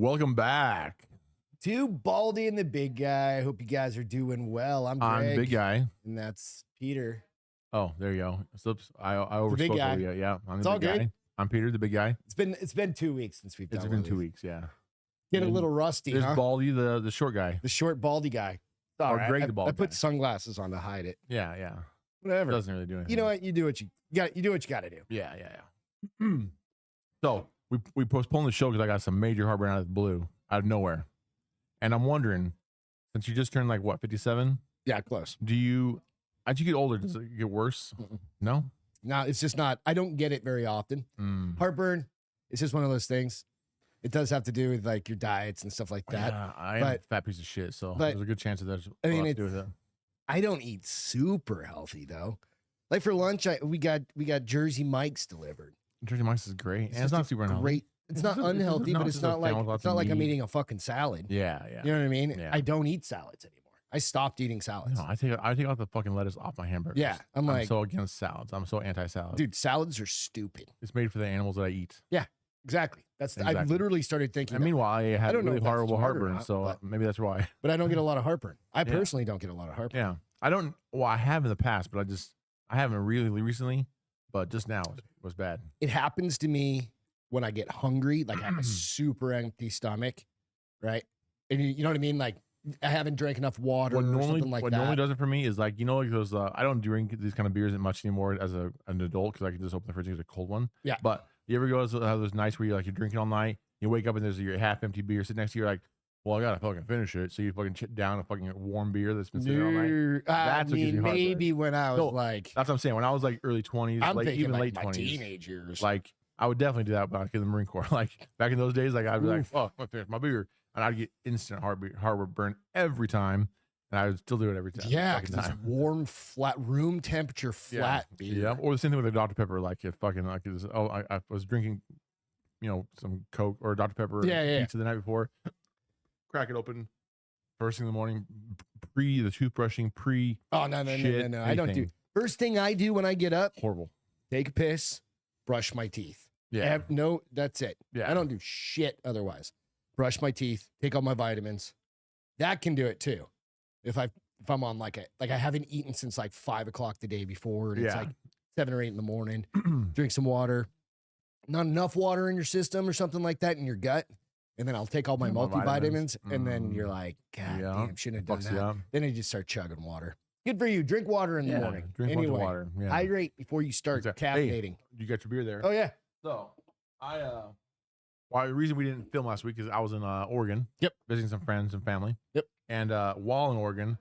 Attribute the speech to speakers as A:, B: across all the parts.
A: Welcome back.
B: To Baldy and the big guy. Hope you guys are doing well. I'm Greg.
A: I'm the big guy.
B: And that's Peter.
A: Oh, there you go. Oops. I overspoke
B: big guy.
A: over you. Yeah, I'm
B: It's
A: the
B: all
A: big guy.
B: good.
A: I'm Peter, the big guy.
B: It's been 2 weeks since we've done
A: It's been 2 weeks, yeah.
B: Get a
A: And
B: little rusty,
A: There's
B: huh?
A: Baldy, the short guy.
B: The short baldy guy.
A: Or
B: Sorry,
A: Greg the bald
B: I put
A: guy.
B: sunglasses on to hide it.
A: Yeah, yeah.
B: Whatever.
A: Doesn't really do anything.
B: You know what? You do what you got. You do what you got to do.
A: Yeah. So we postponed the show because I got some major heartburn out of the blue, out of nowhere. And I'm wondering, since you just turned like what, 57?
B: Yeah, close.
A: As you get older, does it get worse? No?
B: No, it's just not. I don't get it very often. Heartburn, it's just one of those things. It does have to do with like your diets and stuff like that.
A: Yeah, I am a fat piece of shit, so there's a good chance that there's a lot to do with it.
B: I don't eat super healthy though. Like for lunch, we got Jersey Mike's delivered.
A: Jersey Mike's is great, and it's not super unhealthy.
B: Great. It's not unhealthy, but it's not like I'm eating a fucking salad.
A: Yeah.
B: You know what I mean?
A: Yeah.
B: I don't eat salads anymore. I stopped eating salads.
A: No, I take out the fucking lettuce off my hamburgers.
B: Yeah, I'm
A: so against salads. I'm so anti-salad.
B: Dude, salads are stupid.
A: It's made for the animals that I eat.
B: Yeah, exactly. I literally started thinking.
A: And meanwhile, I had really horrible heartburn, so maybe that's why.
B: But I don't get a lot of heartburn. I personally don't get a lot of heartburn.
A: Yeah, I don't. Well, I have in the past, but I haven't really recently. But just now it was bad.
B: It happens to me when I get hungry, like I have a super empty stomach, right? And you know what I mean? Like I haven't drank enough water or something like that.
A: What normally does it for me is like, like those, I don't drink these kind of beers that much anymore as an adult because I can just open the fridge and get a cold one.
B: Yeah.
A: But you ever go have those nights where you're drinking all night, you wake up and there's your half empty beer sitting next to you, you're like, well, I gotta fucking finish it. So you fucking chip down a fucking warm beer that's been sitting all night. That's what gives you heartburn.
B: Maybe when I was like,
A: that's what I'm saying. When I was like early 20s, even late 20s,
B: teenage years,
A: like I would definitely do that back in the Marine Corps. Like back in those days, like I'd be like, oh, I finished my beer, and I'd get instant heartburn every time, and I would still do it every time.
B: Yeah, because it's warm, flat, room temperature, flat beer.
A: Yeah, or the same thing with the Dr. Pepper. Like if fucking I was drinking, some Coke or Dr. Pepper pizza the night before. Crack it open first thing in the morning, pre the toothbrushing, pre.
B: Oh no! I don't do. First thing I do when I get up,
A: horrible.
B: Take a piss, brush my teeth.
A: Yeah.
B: That's it.
A: Yeah.
B: I don't do shit otherwise. Brush my teeth, take all my vitamins. That can do it too. If I'm on like I haven't eaten since like 5 o'clock the day before, and it's like 7 or 8 in the morning. Drink some water. Not enough water in your system or something like that in your gut. And then I'll take all my multivitamins, and then you're like, God damn, shouldn't have done that. Then I just start chugging water. Good for you. Drink water in the morning.
A: Drink
B: anyway,
A: water. Yeah.
B: Hydrate before you start caffeinating.
A: Hey, you got your beer there.
B: Oh, yeah.
A: So, the reason we didn't film last week is I was in Oregon.
B: Yep.
A: Visiting some friends and family.
B: Yep.
A: And while in Oregon,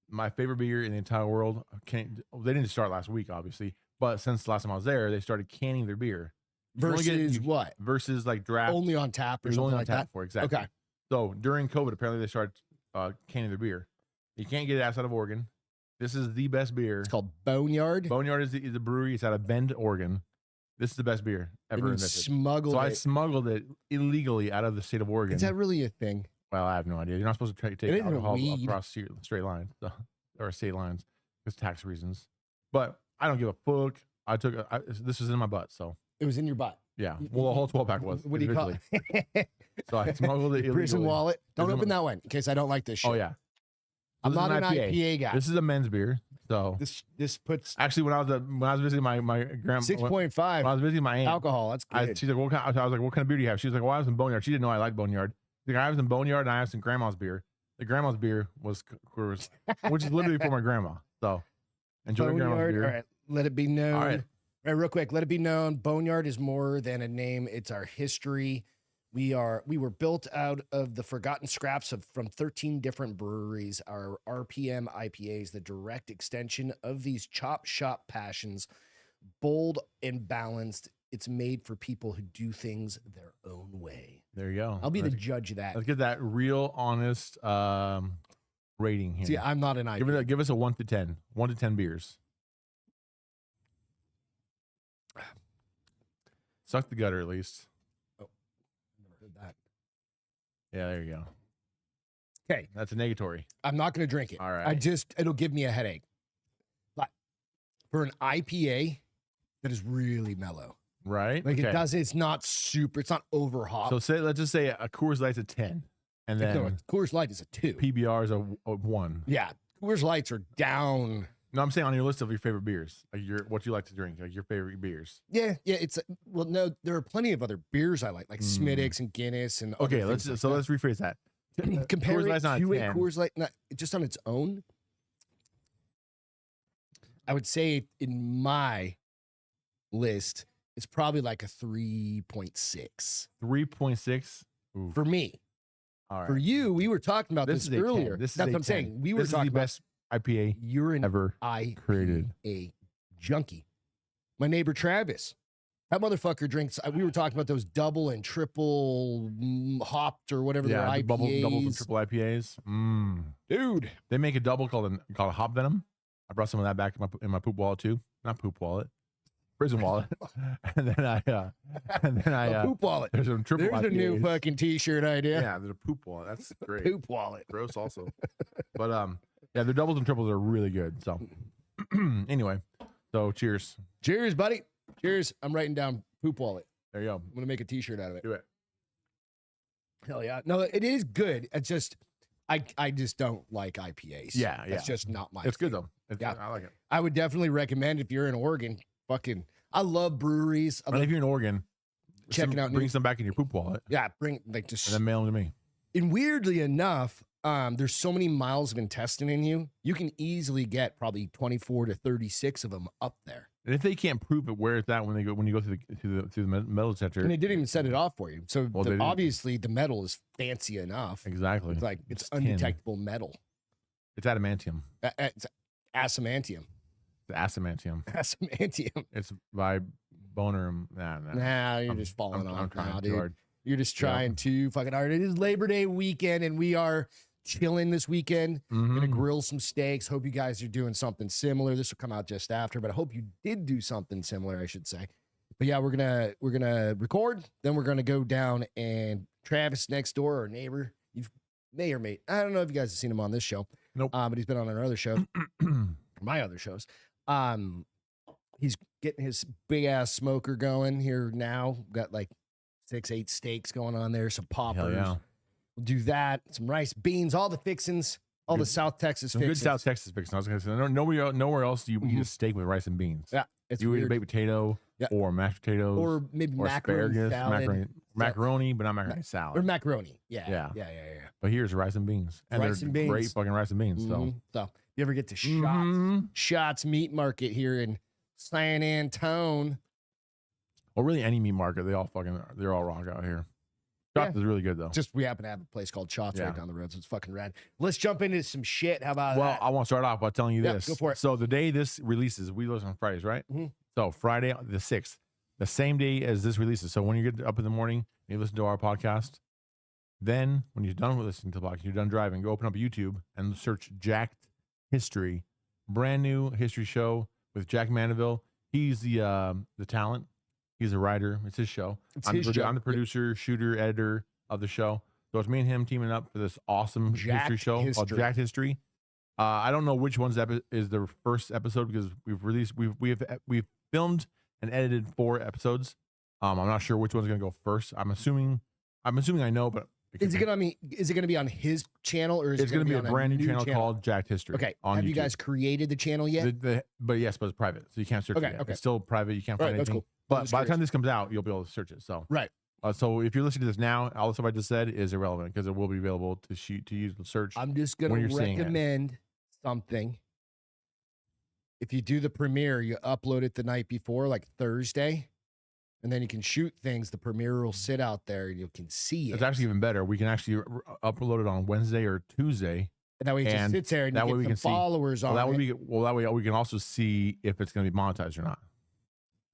A: my favorite beer in the entire world, they didn't start last week, obviously, but since the last time I was there, they started canning their beer.
B: What?
A: Versus like draft.
B: Only on tap or something like that?
A: Exactly. Okay. So during COVID, apparently they started canning their beer. You can't get it outside of Oregon. This is the best beer.
B: It's called Boneyard.
A: Boneyard is the brewery. It's out of Bend, Oregon. This is the best beer ever invented. I smuggled it illegally out of the state of Oregon.
B: Is that really a thing?
A: Well, I have no idea. You're not supposed to take alcohol across straight lines or state lines because tax reasons. But I don't give a fuck. This was in my butt, so.
B: It was in your butt.
A: Yeah. Well, the whole 12-pack was.
B: What do you call it?
A: So I smuggled it illegally.
B: Prison wallet. Don't open that one in case I don't like this shit.
A: Oh, yeah.
B: I'm not an IPA guy.
A: This is a men's beer. So
B: this puts
A: actually when I was visiting my grandma
B: 6.5.
A: When I was visiting my aunt,
B: alcohol. That's good.
A: She's like, I was like, what kind of beer do you have? She was like, well, I have some Boneyard. She didn't know I liked Boneyard. She's like, I have some Boneyard and I have some grandma's beer. The grandma's beer was which is literally for my grandma. So enjoy grandma's beer.
B: All right, let it be known.
A: All right,
B: real quick, let it be known. Boneyard is more than a name. It's our history. We were built out of the forgotten scraps from 13 different breweries. Our RPM IPA is the direct extension of these chop shop passions, bold and balanced. It's made for people who do things their own way.
A: There you go.
B: I'll be the judge of that.
A: Let's get that real honest rating here.
B: See, I'm not an IPA.
A: Give us a 1 to 10. 1 to 10 beers. Suck the gutter at least.
B: That.
A: Yeah, there you go.
B: Okay.
A: That's a negatory.
B: I'm not going to drink it.
A: All right.
B: It'll give me a headache. But for an IPA, that is really mellow.
A: Right.
B: Like it doesn't. It's not super. It's not over hot.
A: So let's just say a Coors Light's a 10, and then
B: no, Coors Light is a 2.
A: PBR is a 1.
B: Yeah, Coors Lights are down.
A: No, I'm saying on your list of your favorite beers, like what you like to drink, like your favorite beers.
B: Yeah. It's no, there are plenty of other beers I like Smittix and Guinness and
A: okay. Let's rephrase that.
B: Compare
A: Coors Light's
B: it
A: not
B: to
A: a
B: a
A: 10.
B: Coors Light, not just on its own. I would say in my list, it's probably like a 3.6.
A: 3.6
B: for me.
A: All right.
B: For you, we were talking about this earlier.
A: That's
B: what I'm saying. We were talking about
A: best IPA
B: you're an
A: ever created.
B: A junkie. My neighbor Travis, that motherfucker drinks. We were talking about those double and triple hopped or whatever their IPAs.
A: Doubles and triple IPAs.
B: Dude,
A: they make a double called a hop venom. I brought some of that back in my poop wallet too. Not poop wallet, prison wallet. and then I
B: poop wallet.
A: There's some triple.
B: There's
A: IPAs.
B: A new fucking t-shirt idea.
A: Yeah, there's a poop wallet. That's great.
B: Poop wallet.
A: Gross also. But yeah, their doubles and triples are really good. So anyway, so cheers.
B: Cheers, buddy. Cheers. I'm writing down poop wallet.
A: There you go.
B: I'm gonna make a t-shirt out of it.
A: Do it.
B: Hell yeah. No, it is good. It's just I just don't like IPAs.
A: Yeah.
B: It's just not my
A: It's
B: thing.
A: good though.
B: Yeah.
A: I like it.
B: I would definitely recommend if you're in Oregon, I love breweries.
A: If you're in Oregon,
B: checking out
A: bring some back in your poop wallet.
B: Yeah, just
A: and then mail them to me.
B: And weirdly enough, there's so many miles of intestine in you, you can easily get probably 24 to 36 of them up there.
A: And if they can't prove it, where it's at when you go through the metal detector,
B: and they didn't even set it off for you, so obviously the metal is fancy enough.
A: Exactly,
B: it's like it's undetectable metal.
A: It's adamantium.
B: It's adamantium.
A: The adamantium.
B: Adamantium.
A: It's vibonum.
B: Nah, you're just falling off now, dude.
A: Hard.
B: You're just trying too fucking hard. It is Labor Day weekend, and we are chilling this weekend. Gonna grill some steaks. Hope you guys are doing something similar. This will come out just after, but I hope you did do something similar, I should say. But yeah, we're gonna record. Then we're gonna go down, and Travis next door, our neighbor, you may or may, I don't know if you guys have seen him on this show.
A: Nope.
B: But he's been on our other show, my other shows. He's getting his big ass smoker going here now. Got like 6-8 steaks going on there, some poppers.
A: Yeah.
B: We'll do that. Some rice, beans, all the fixins, all the South Texas fixins.
A: Good South Texas fixins. I was gonna say nowhere else do you eat a steak with rice and beans.
B: Yeah, it's
A: you
B: weird.
A: eat a baked potato or mashed potatoes
B: or maybe macaroni
A: asparagus,
B: salad.
A: macaroni, but not macaroni salad
B: or macaroni. Yeah.
A: But here's rice and beans, and
B: rice and beans.
A: Great fucking rice and beans. So
B: you ever get to Shots Meat Market here in San Antone?
A: Well, really any meat market, they're all wrong out here. Shots is really good though.
B: Just we happen to have a place called Shots right down the road, so it's fucking rad. Let's jump into some shit. How about that?
A: Well, I want to start off by telling you this.
B: Go for it.
A: So the day this releases, we listen on Fridays, right? So Friday the 6th, the same day as this releases. So when you get up in the morning and you listen to our podcast, then when you're done with listening to the podcast, you're done driving, go open up YouTube and search Jacked History, brand new history show with Jack Mandeville. He's the talent. He's a writer. It's his show. I'm the producer, shooter, editor of the show. So it's me and him teaming up for this awesome history show called Jacked History. I don't know which one's is the first episode because we've filmed and edited 4 episodes. I'm not sure which one's gonna go first. I'm assuming I know, but
B: is it gonna be on his channel or is
A: it's
B: it gonna
A: be a brand new channel called Jacked History?
B: Okay.
A: On
B: Have
A: YouTube.
B: you guys created the channel yet?
A: But it's private, so you can't search it yet.
B: Okay.
A: It's still private. You can't find anything.
B: Cool.
A: But by the time this comes out, you'll be able to search it. So
B: right.
A: So if you're listening to this now, all the stuff I just said is irrelevant because it will be available to use to search.
B: I'm just gonna recommend something. If you do the premiere, you upload it the night before, like Thursday, and then you can shoot things. The premiere will sit out there, and you can see it.
A: It's actually even better. We can actually upload it on Wednesday or Tuesday.
B: And that way it just sits there, and
A: that
B: you
A: way
B: get
A: we
B: some
A: can
B: followers on
A: that
B: it.
A: way we can also see if it's going to be monetized or not.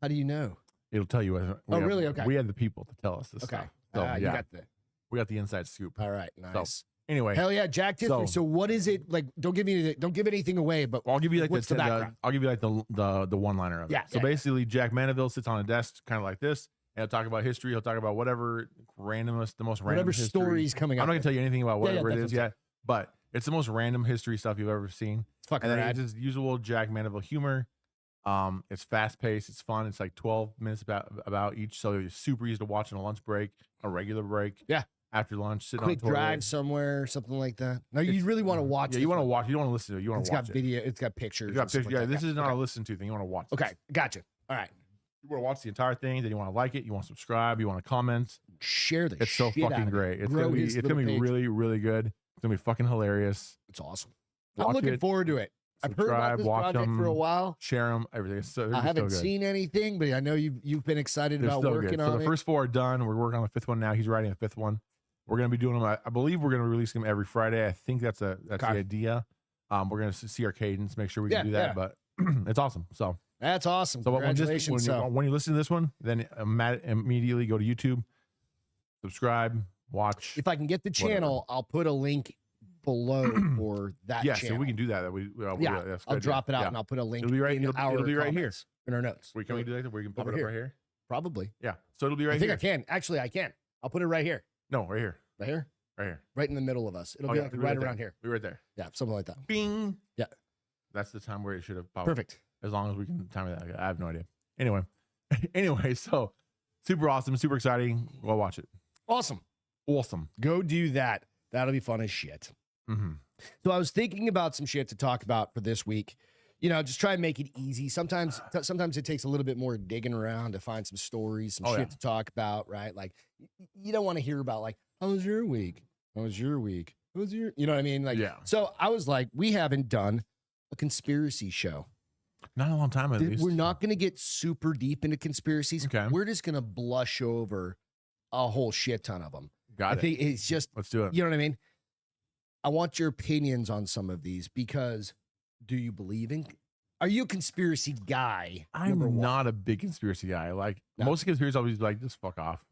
B: How do you know?
A: It'll tell you.
B: Really? Okay.
A: We had the people to tell us this
B: Okay.
A: stuff. So, we got the inside scoop.
B: All right. Nice.
A: So, anyway,
B: hell yeah, Jacked History. So what is it like? Don't give anything away. But
A: I'll give you like
B: what's the background?
A: I'll give you like the one-liner of it.
B: Yeah.
A: So basically, Jack Mandeville sits on a desk, kind of like this, and he'll talk about history. He'll talk about whatever the most random
B: whatever
A: history.
B: stories coming up.
A: I'm not gonna tell you anything about whatever it is
B: yet,
A: but it's the most random history stuff you've ever seen.
B: It's fucking
A: and then
B: rad.
A: it's just usual Jack Mandeville humor. It's fast paced. It's fun. It's like 12 minutes about each, so it's super easy to watch on a lunch break, a regular break.
B: Yeah.
A: After lunch, sitting
B: quick
A: on the
B: drive somewhere, something like that. No, you really want to watch.
A: Yeah, you want to watch. You don't want to listen to it. You want to watch
B: it. It's got video. It's got pictures.
A: It's got pictures. Yeah, this is not a listen to thing. You want to watch.
B: Okay, gotcha. All right.
A: You want to watch the entire thing. Then you want to like it. You want to subscribe. You want to comment.
B: Share the.
A: It's so fucking great. It's gonna be. It's gonna be really, really good. It's gonna be fucking hilarious.
B: It's awesome. I'm looking forward to it. I've heard about this project for a while.
A: Share them. Everything.
B: I haven't seen anything, but I know you've been excited about working on it.
A: So the first 4 are done. We're working on the 5th one now. He's writing the 5th one. We're going to be doing them. I believe we're going to release them every Friday. I think that's the idea. We're going to see our cadence, make sure we can do that. But it's awesome. So
B: that's awesome.
A: So congratulations. When you listen to this one, then immediately go to YouTube, subscribe, watch.
B: If I can get the channel, I'll put a link below for that channel.
A: Yeah, so we can do that.
B: I'll drop it out and I'll put a link.
A: It'll be right. It'll be right here
B: in our notes.
A: Can we do that? We can pop it up right here.
B: Probably.
A: Yeah. So it'll be right here.
B: I think I can. Actually, I can. I'll put it right here.
A: No, right here.
B: Right here?
A: Right here.
B: Right in the middle of us. It'll be like right around here.
A: Be right there.
B: Yeah, something like that.
A: Bing.
B: Yeah.
A: That's the time where it should have popped.
B: Perfect.
A: As long as we can time it. I have no idea. Anyway, so super awesome, super exciting. Go watch it.
B: Awesome. Go do that. That'll be fun as shit.
A: Mm-hmm.
B: So I was thinking about some shit to talk about for this week. Just try and make it easy. Sometimes it takes a little bit more digging around to find some stories, some shit to talk about, right? Like, you don't want to hear about, like, how was your week? How was your week? How was your, you know what I mean? Like, So I was like, we haven't done a conspiracy show.
A: Not a long time, at least.
B: We're not going to get super deep into conspiracies.
A: Okay.
B: We're just going to blush over a whole shit ton of them.
A: I think
B: it's just,
A: let's do it.
B: You know what I mean? I want your opinions on some of these because do you believe in? Are you a conspiracy guy?
A: I'm not a big conspiracy guy. Like most conspiracies, I'll be like, just fuck off.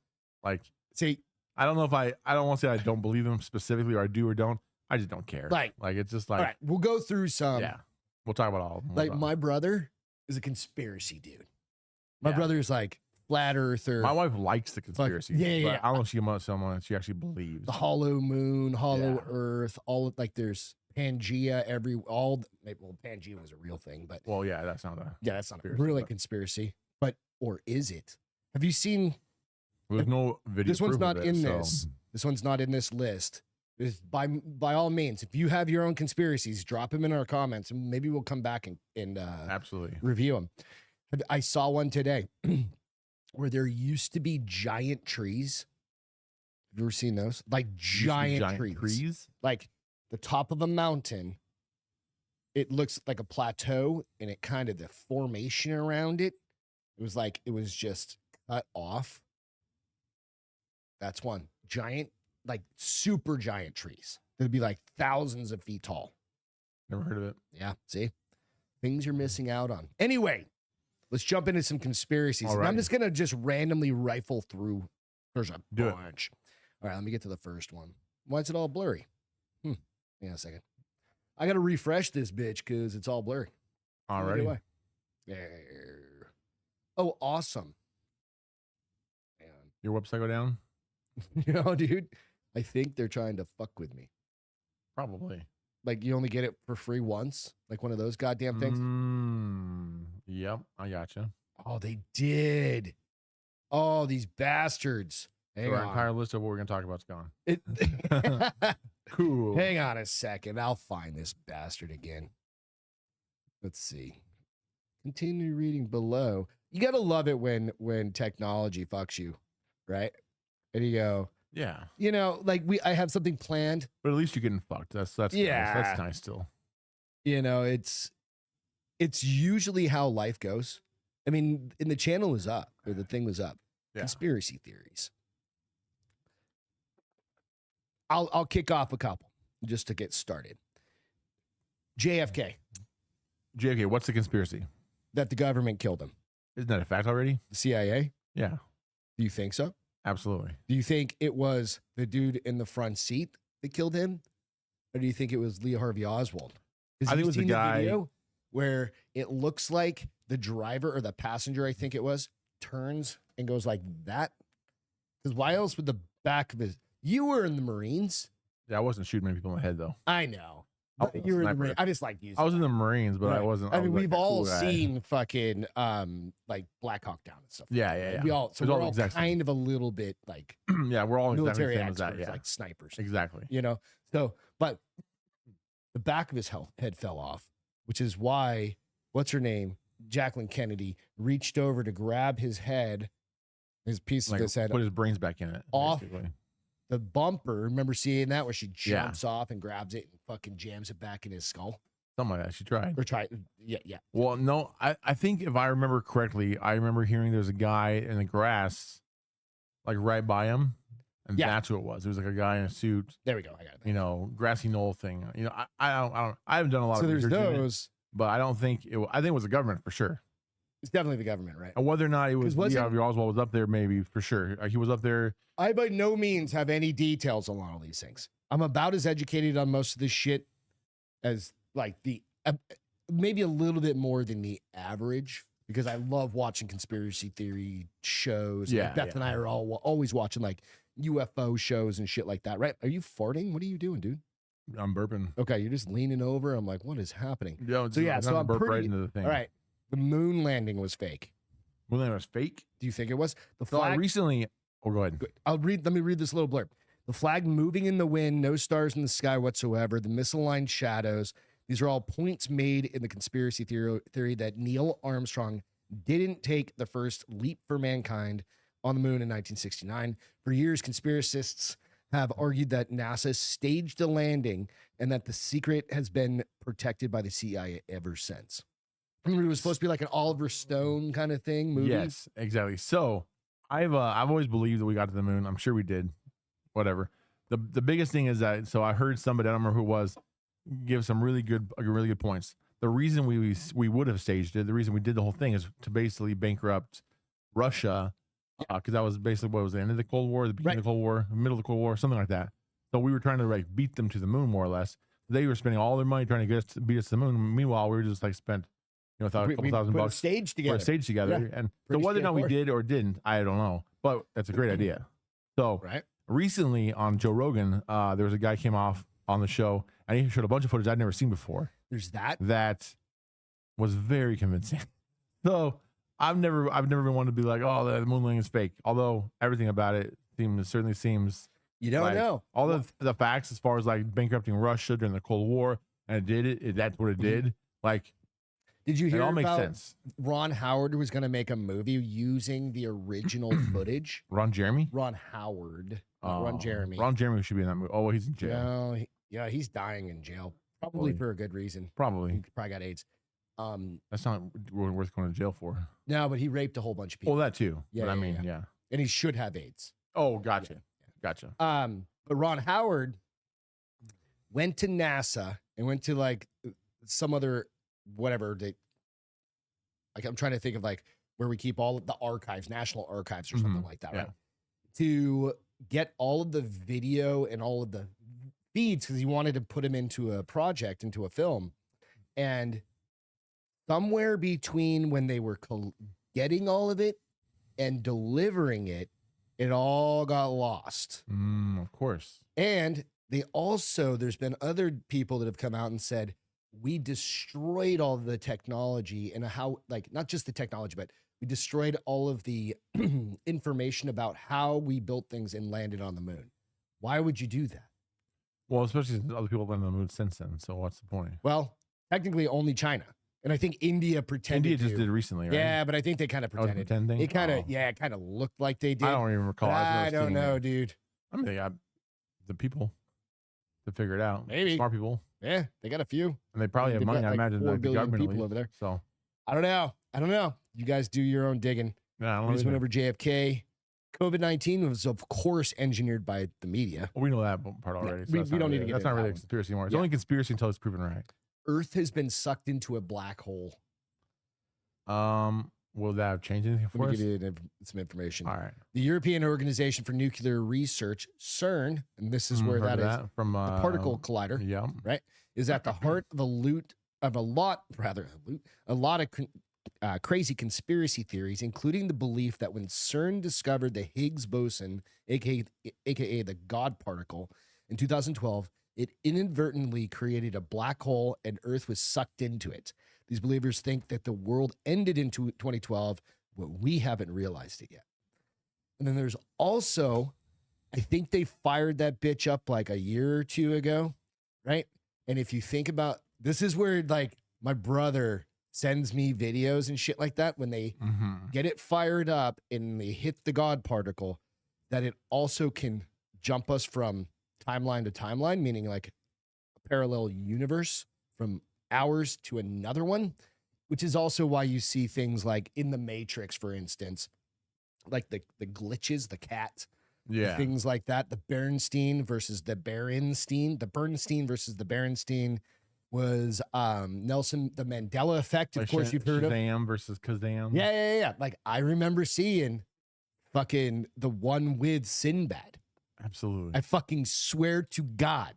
A: Like,
B: see,
A: I don't know if I don't want to say I don't believe them specifically, or I do or don't. I just don't care. Like it's just like,
B: all right, we'll go through some.
A: Yeah, we'll talk about all of them.
B: Like my brother is a conspiracy dude. My brother is like flat earther.
A: My wife likes the conspiracy.
B: Yeah.
A: I don't know if she wants someone she actually believes.
B: The hollow moon, hollow earth, all like there's Pangea, Pangea was a real thing, but
A: that's not
B: a really conspiracy. But or is it? Have you seen?
A: There's no video.
B: This one's not in this. This one's not in this list. By all means, if you have your own conspiracies, drop them in our comments, and maybe we'll come back and
A: absolutely
B: review them. I saw one today where there used to be giant trees. Have you ever seen those? Like giant trees, like the top of a mountain. It looks like a plateau, and it kind of the formation around it. It was just cut off. That's one giant, like super giant trees. It'd be like thousands of feet tall.
A: Never heard of it.
B: Yeah, see, things you're missing out on. Anyway, let's jump into some conspiracies. And I'm just gonna randomly rifle through. There's a bunch. All right, let me get to the first one. Why is it all blurry? Hang on a second. I gotta refresh this bitch because it's all blurry.
A: All right.
B: There. Oh, awesome. Man.
A: Your website go down?
B: Dude, I think they're trying to fuck with me.
A: Probably.
B: Like you only get it for free once, like one of those goddamn things.
A: Yep, I gotcha.
B: Oh, they did. Oh, these bastards.
A: Hang on. Our entire list of what we're gonna talk about is gone. Cool.
B: Hang on a second. I'll find this bastard again. Let's see. Continue reading below. You gotta love it when technology fucks you, right? And you go,
A: yeah.
B: I have something planned.
A: But at least you're getting fucked. That's nice. That's nice still.
B: It's usually how life goes. I mean, and the channel was up, or the thing was up. Yeah. Conspiracy theories. I'll kick off a couple just to get started. JFK.
A: What's the conspiracy?
B: That the government killed him.
A: Isn't that a fact already?
B: The CIA?
A: Yeah.
B: Do you think so?
A: Absolutely.
B: Do you think it was the dude in the front seat that killed him? Or do you think it was Lee Harvey Oswald?
A: I think it was the guy
B: video where it looks like the driver or the passenger, I think it was, turns and goes like that. Because why else would the back of his... You were in the Marines.
A: Yeah, I wasn't shooting many people in the head, though.
B: I know. You were in the Marines. I just like using.
A: I was in the Marines, but I wasn't.
B: I mean, we've all seen fucking like Black Hawk Down and stuff.
A: Yeah.
B: We all we're all kind of a little bit like
A: yeah, we're all
B: military
A: experts,
B: like snipers.
A: Exactly.
B: You know, so but the back of his head fell off, which is why what's her name, Jacqueline Kennedy, reached over to grab his head, his piece of his head,
A: put his brains back in it,
B: off
A: basically.
B: The bumper. Remember seeing that where she jumps off and grabs it and fucking jams it back in his skull?
A: Something like that. She tried.
B: Or tried. Yeah.
A: Well, no, I think if I remember correctly, I remember hearing there's a guy in the grass, like right by him. And that's who it was. It was like a guy in a suit.
B: There we go. I got it.
A: You know, grassy knoll thing. You know, I haven't done a lot of research. So there's those. But I don't think I think it was the government for sure.
B: It's definitely the government, right?
A: And whether or not it was Lee Harvey Oswald was up there, maybe for sure. He was up there.
B: I by no means have any details on all these things. I'm about as educated on most of this shit as like the maybe a little bit more than the average because I love watching conspiracy theory shows.
A: Yeah,
B: Beth and I are always watching like UFO shows and shit like that, right? Are you farting? What are you doing, dude?
A: I'm burping.
B: Okay, you're just leaning over. I'm like, what is happening?
A: So I'm pretty, right into the thing.
B: All right. The moon landing was fake.
A: Moon landing was fake?
B: Do you think it was? The
A: flag. So recently, go ahead.
B: Let me read this little blurb. The flag moving in the wind, no stars in the sky whatsoever, the misaligned shadows. These are all points made in the conspiracy theory that Neil Armstrong didn't take the first leap for mankind on the moon in 1969. For years, conspiracists have argued that NASA staged a landing and that the secret has been protected by the CIA ever since. I mean, it was supposed to be like an Oliver Stone kind of thing movie.
A: Yes, exactly. So I've always believed that we got to the moon. I'm sure we did. Whatever. The biggest thing is that I heard somebody, I don't remember who it was, give some really good points. The reason we would have staged it, the reason we did the whole thing is to basically bankrupt Russia, because that was basically what was the end of the Cold War, the beginning of the Cold War, the middle of the Cold War, something like that. So we were trying to like beat them to the moon more or less. They were spending all their money trying to beat us to the moon. Meanwhile, we were just like spent a couple $1,000
B: stage together.
A: For a stage together. Yeah, and so whether or not we did or didn't, I don't know. But that's a great idea. So recently on Joe Rogan, there was a guy came off on the show and he showed a bunch of footage I'd never seen before.
B: There's that
A: was very convincing. So I've never been one to be like, oh, the moon landing is fake. Although everything about it certainly seems.
B: You don't know
A: all the facts as far as like bankrupting Russia during the Cold War, and it did it. That's what it did. Like.
B: Did you hear
A: it all makes
B: about
A: sense.
B: Ron Howard was going to make a movie using the original footage?
A: Ron Jeremy?
B: Ron Howard. Ron Jeremy.
A: Ron Jeremy should be in that movie. Oh, well, he's in jail.
B: No, he's dying in jail. Probably for a good reason.
A: Probably.
B: He probably got AIDS.
A: That's not worth going to jail for.
B: No, but he raped a whole bunch of people.
A: Well, that too.
B: Yeah,
A: but
B: yeah. And he should have AIDS.
A: Oh, gotcha. Gotcha.
B: But Ron Howard went to NASA and went to like some other whatever I'm trying to think of like where we keep all of the archives, national archives or something like that, right? To get all of the video and all of the feeds because he wanted to put them into a project, into a film. And somewhere between when they were getting all of it and delivering it, it all got lost.
A: Of course.
B: And there's been other people that have come out and said, we destroyed all the technology and how, like, not just the technology, but we destroyed all of the information about how we built things and landed on the moon. Why would you do that?
A: Well, especially since other people have landed on the moon since then. So what's the point?
B: Well, technically only China. And I think India pretended
A: India just did recently, right?
B: Yeah, but I think they kind of pretended. It kind of, it kind of looked like they did.
A: I don't even recall.
B: I don't know, dude.
A: I mean, they got the people to figure it out.
B: Maybe.
A: Smart people.
B: Yeah, they got a few.
A: And they probably have money, I imagine.
B: 4 billion people over there.
A: So
B: I don't know. You guys do your own digging.
A: Yeah,
B: we just went over JFK. COVID-19 was, of course, engineered by the media.
A: Well, we know that part already.
B: Yeah, we don't need to get into that.
A: That's not really a conspiracy anymore. It's only conspiracy until it's proven right.
B: Earth has been sucked into a black hole.
A: Will that have changed anything for us?
B: Let me give you some information.
A: All right.
B: The European Organization for Nuclear Research, CERN, and this is where that is from the particle collider.
A: Yeah.
B: Right. Is at the heart of a lot of crazy conspiracy theories, including the belief that when CERN discovered the Higgs boson, aka the God particle, in 2012, it inadvertently created a black hole and Earth was sucked into it. These believers think that the world ended in 2012, but we haven't realized it yet. And then there's also, I think they fired that bitch up like a year or two ago, right? And if you think about, this is where like my brother sends me videos and shit like that when they get it fired up and they hit the God particle, that it also can jump us from timeline to timeline, meaning like a parallel universe from ours to another one, which is also why you see things like in the Matrix, for instance, like the glitches, the cat, things like that. The Bernstein versus the Berenstein, the Bernstein versus the Berenstein was Nelson, the Mandela effect. Of
A: like
B: course, you've heard of
A: Shazam versus Kazam.
B: Yeah. Like I remember seeing fucking the one with Sinbad.
A: Absolutely.
B: I fucking swear to God.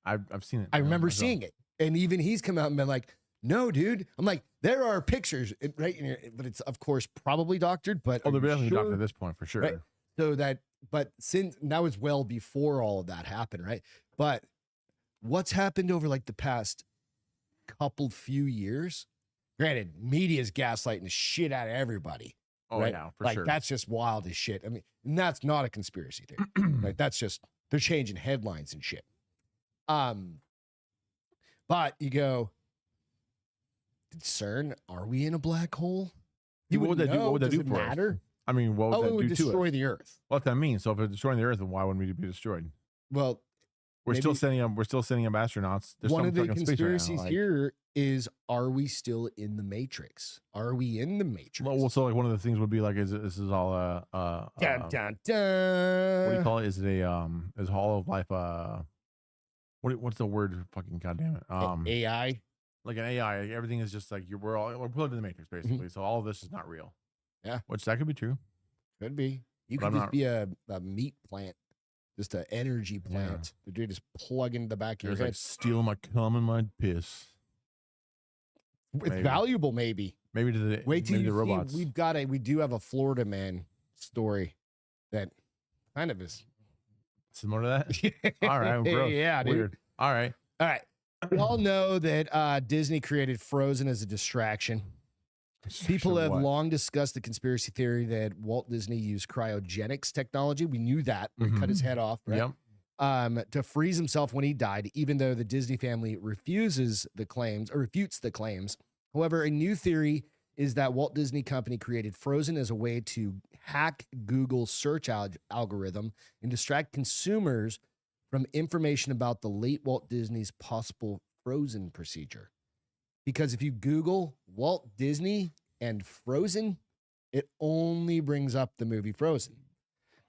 A: I've seen it.
B: I remember seeing it. And even he's come out and been like, no, dude. I'm like, there are pictures, right? But it's, of course, probably doctored. But
A: they're definitely doctored at this point for sure.
B: Right? So that, but since that was well before all of that happened, right? But what's happened over like the past few years? Granted, media's gaslighting the shit out of everybody.
A: Oh,
B: right?
A: yeah, for
B: like,
A: sure.
B: That's just wild as shit. I mean, and that's not a conspiracy theory. Right? That's just, they're changing headlines and shit. But you go, did CERN, are we in a black hole?
A: What would that do? What would that do for
B: matter?
A: us? I mean, what would that do to us?
B: Destroy the Earth.
A: What that means? So if it's destroying the Earth, then why wouldn't we be destroyed?
B: Well,
A: we're still sending up astronauts. There's
B: one of the conspiracies
A: right now,
B: here is: are we still in the Matrix? Are we in the Matrix?
A: Well, so like one of the things would be like, is this is all
B: dun, dun, dun.
A: What do you call it? Is it is Hall of Life what's the word? Fucking goddamn it.
B: AI.
A: Like an AI. Everything is just like we're plugged in the Matrix basically. So all of this is not real.
B: Yeah.
A: Which that could be true.
B: Could be. You could just be a meat plant. Just an energy plant. The dude just plug into the back of your head.
A: Like steal my cum and my piss.
B: It's valuable, maybe.
A: Maybe to the
B: wait till you
A: the robots.
B: See, we do have a Florida man story that kind of is
A: similar to that. All right, gross.
B: Yeah, dude.
A: Weird. All right.
B: We all know that Disney created Frozen as a distraction. People have long discussed the conspiracy theory that Walt Disney used cryogenics technology. We knew that. He cut his head off, right?
A: Yep.
B: To freeze himself when he died, even though the Disney family refutes the claims. However, a new theory is that Walt Disney Company created Frozen as a way to hack Google's search algorithm and distract consumers from information about the late Walt Disney's possible Frozen procedure. Because if you Google Walt Disney and Frozen, it only brings up the movie Frozen.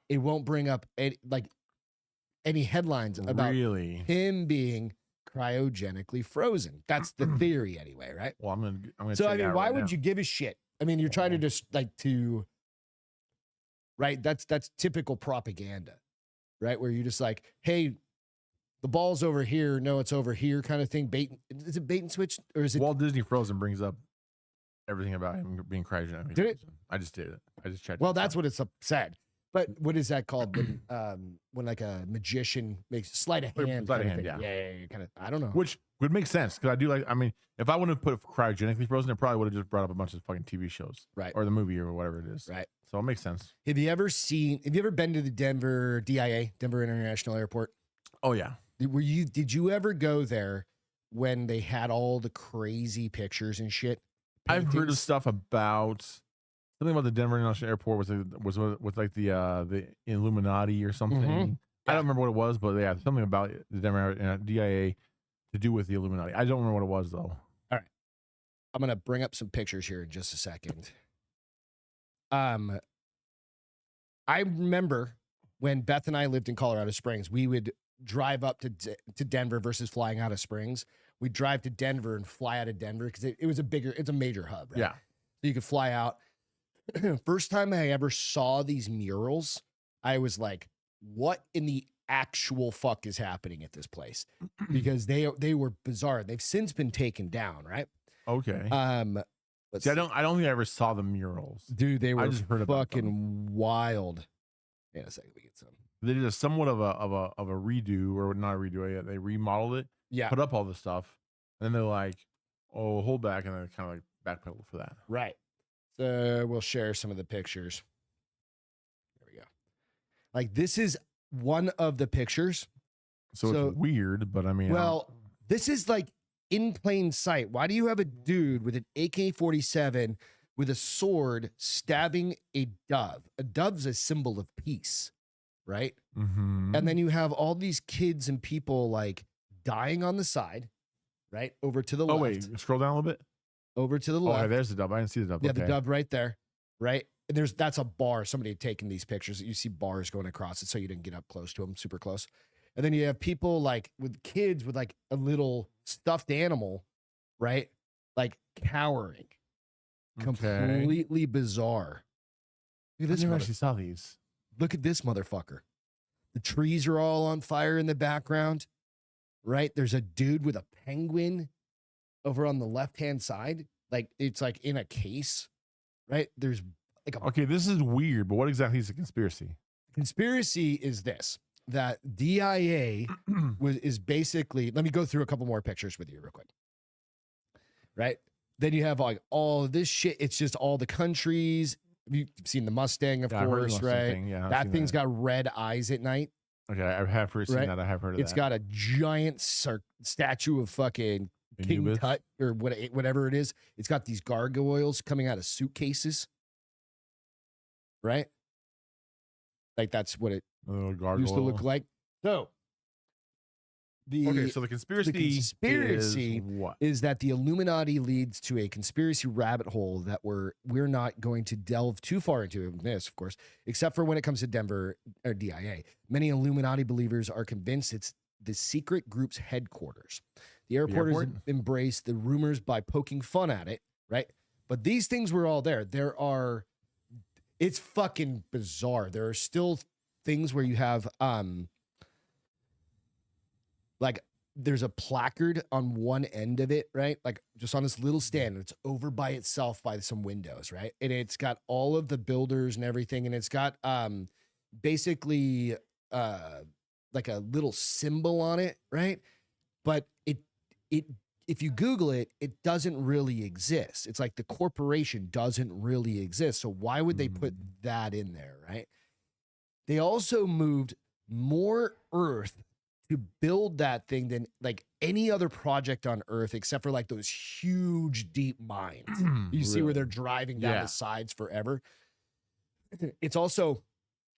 B: It won't bring up any headlines about him being cryogenically frozen. That's the theory anyway, right?
A: Well, I'm gonna
B: So I mean, why would you give a shit? I mean, you're trying to just right? That's typical propaganda, right? Where you're just like, hey, the ball's over here. No, it's over here, kind of thing. Is it bait and switch, or is it
A: Walt Disney Frozen brings up everything about him being cryogenic?
B: Did it?
A: I just did it. I just checked.
B: Well, that's what it's said. But what is that called when like a magician makes sleight of hand?
A: Yeah.
B: Kind of. I don't know.
A: Which would make sense because I do like. I mean, if I wouldn't have put cryogenically frozen, it probably would have just brought up a bunch of fucking TV shows,
B: right?
A: Or the movie or whatever it is,
B: right?
A: So it makes sense.
B: Have you ever been to the Denver DIA, Denver International Airport?
A: Oh yeah.
B: Did you ever go there when they had all the crazy pictures and shit?
A: I've heard of stuff about something about the Denver International Airport was like the Illuminati or something. I don't remember what it was, but yeah, something about the Denver DIA to do with the Illuminati. I don't remember what it was though.
B: All right, I'm gonna bring up some pictures here in just a second. I remember when Beth and I lived in Colorado Springs, we would drive up to Denver versus flying out of Springs. We'd drive to Denver and fly out of Denver because it's a major hub, right?
A: Yeah.
B: So you could fly out. First time I ever saw these murals, I was like, what in the actual fuck is happening at this place? Because they were bizarre. They've since been taken down, right?
A: Okay.
B: See,
A: I don't think I ever saw the murals.
B: Dude, they were
A: I just heard about
B: fucking wild. Wait a second, we get some.
A: They did a somewhat of a redo, or not a redo. They remodeled it.
B: Yeah.
A: Put up all the stuff, and then they're like, "Oh, hold back," and then kind of like backpedal for that.
B: Right. So we'll share some of the pictures. There we go. Like this is one of the pictures.
A: So it's weird, but I mean,
B: well, this is like in plain sight. Why do you have a dude with an AK-47 with a sword stabbing a dove? A dove's a symbol of peace, right?
A: Mm-hmm.
B: And then you have all these kids and people like dying on the side, right? Over to the left.
A: Oh, wait, scroll down a little bit.
B: Over to the left.
A: Okay, there's the dove. I didn't see the dove.
B: Yeah, the dove right there, right? And that's a bar. Somebody had taken these pictures. You see bars going across it, so you didn't get up close to them, super close. And then you have people like with kids with like a little stuffed animal, right? Like cowering. Completely bizarre. Look at this.
A: I never actually saw these.
B: Look at this motherfucker. The trees are all on fire in the background, right? There's a dude with a penguin over on the left-hand side. Like it's like in a case, right? There's like a...
A: Okay, this is weird, but what exactly is a conspiracy?
B: Conspiracy is this. That DIA is basically, let me go through a couple more pictures with you real quick. Right? Then you have like all of this shit. It's just all the countries. You've seen the Mustang, of course, right?
A: Yeah,
B: that thing's got red eyes at night.
A: Okay, I have heard seen that. I have heard of
B: It's got a giant statue of fucking King Tut or whatever it is. It's got these gargoyles coming out of suitcases. Right? Like that's what it used to look like. So
A: the conspiracy
B: is that the Illuminati leads to a conspiracy rabbit hole that we're not going to delve too far into in this, of course, except for when it comes to Denver or DIA. Many Illuminati believers are convinced it's the secret group's headquarters. The airport has embraced the rumors by poking fun at it, right? But these things were all there. It's fucking bizarre. There are still things where you have like there's a placard on one end of it, right? Like just on this little stand, and it's over by itself by some windows, right? And it's got all of the builders and everything, and it's got basically like a little symbol on it, right? But it if you Google it, it doesn't really exist. It's like the corporation doesn't really exist. So why would they put that in there, right? They also moved more earth to build that thing than like any other project on Earth, except for like those huge deep mines. You see where they're driving down the sides forever. It's also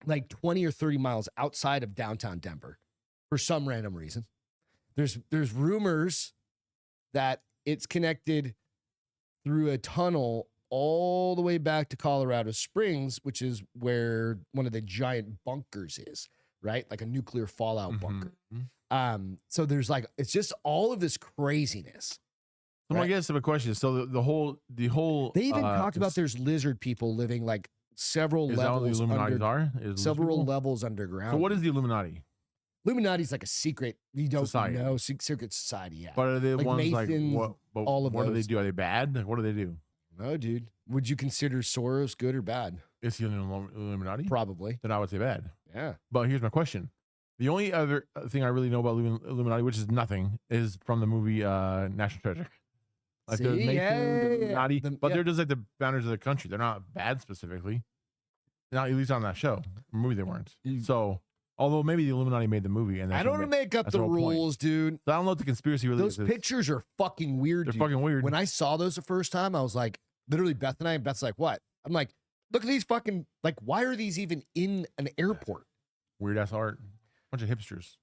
B: like 20 or 30 miles outside of downtown Denver for some random reason. There's rumors that it's connected through a tunnel all the way back to Colorado Springs, which is where one of the giant bunkers is, right? Like a nuclear fallout bunker. So there's like, it's just all of this craziness.
A: Well, I guess the question is, so the whole
B: they even talked about there's lizard people living like several levels levels underground.
A: So what is the Illuminati?
B: Illuminati's like a secret, you don't know, secret society. Yeah.
A: But are they like ones
B: Masons,
A: like what?
B: All of
A: what
B: those.
A: Do they do? Are they bad? Like, what do they do?
B: No, dude. Would you consider Soros good or bad?
A: Is he an Illuminati?
B: Probably.
A: Then I would say bad.
B: Yeah.
A: But here's my question: the only other thing I really know about Illuminati, which is nothing, is from the movie National Treasure. Like the Illuminati, but they're just like the founders of the country. They're not bad specifically. Not at least on that show, movie they weren't. So. Although maybe the Illuminati made the movie, and
B: I don't want to make up the rules, dude.
A: So I don't know what the conspiracy really
B: is. Those pictures are fucking weird.
A: They're fucking weird.
B: When I saw those the first time, I was like, literally, Beth and I. And Beth's like, "What?" I'm like, "Look at these fucking like. Why are these even in an airport?"
A: Weird ass art. Bunch of hipsters.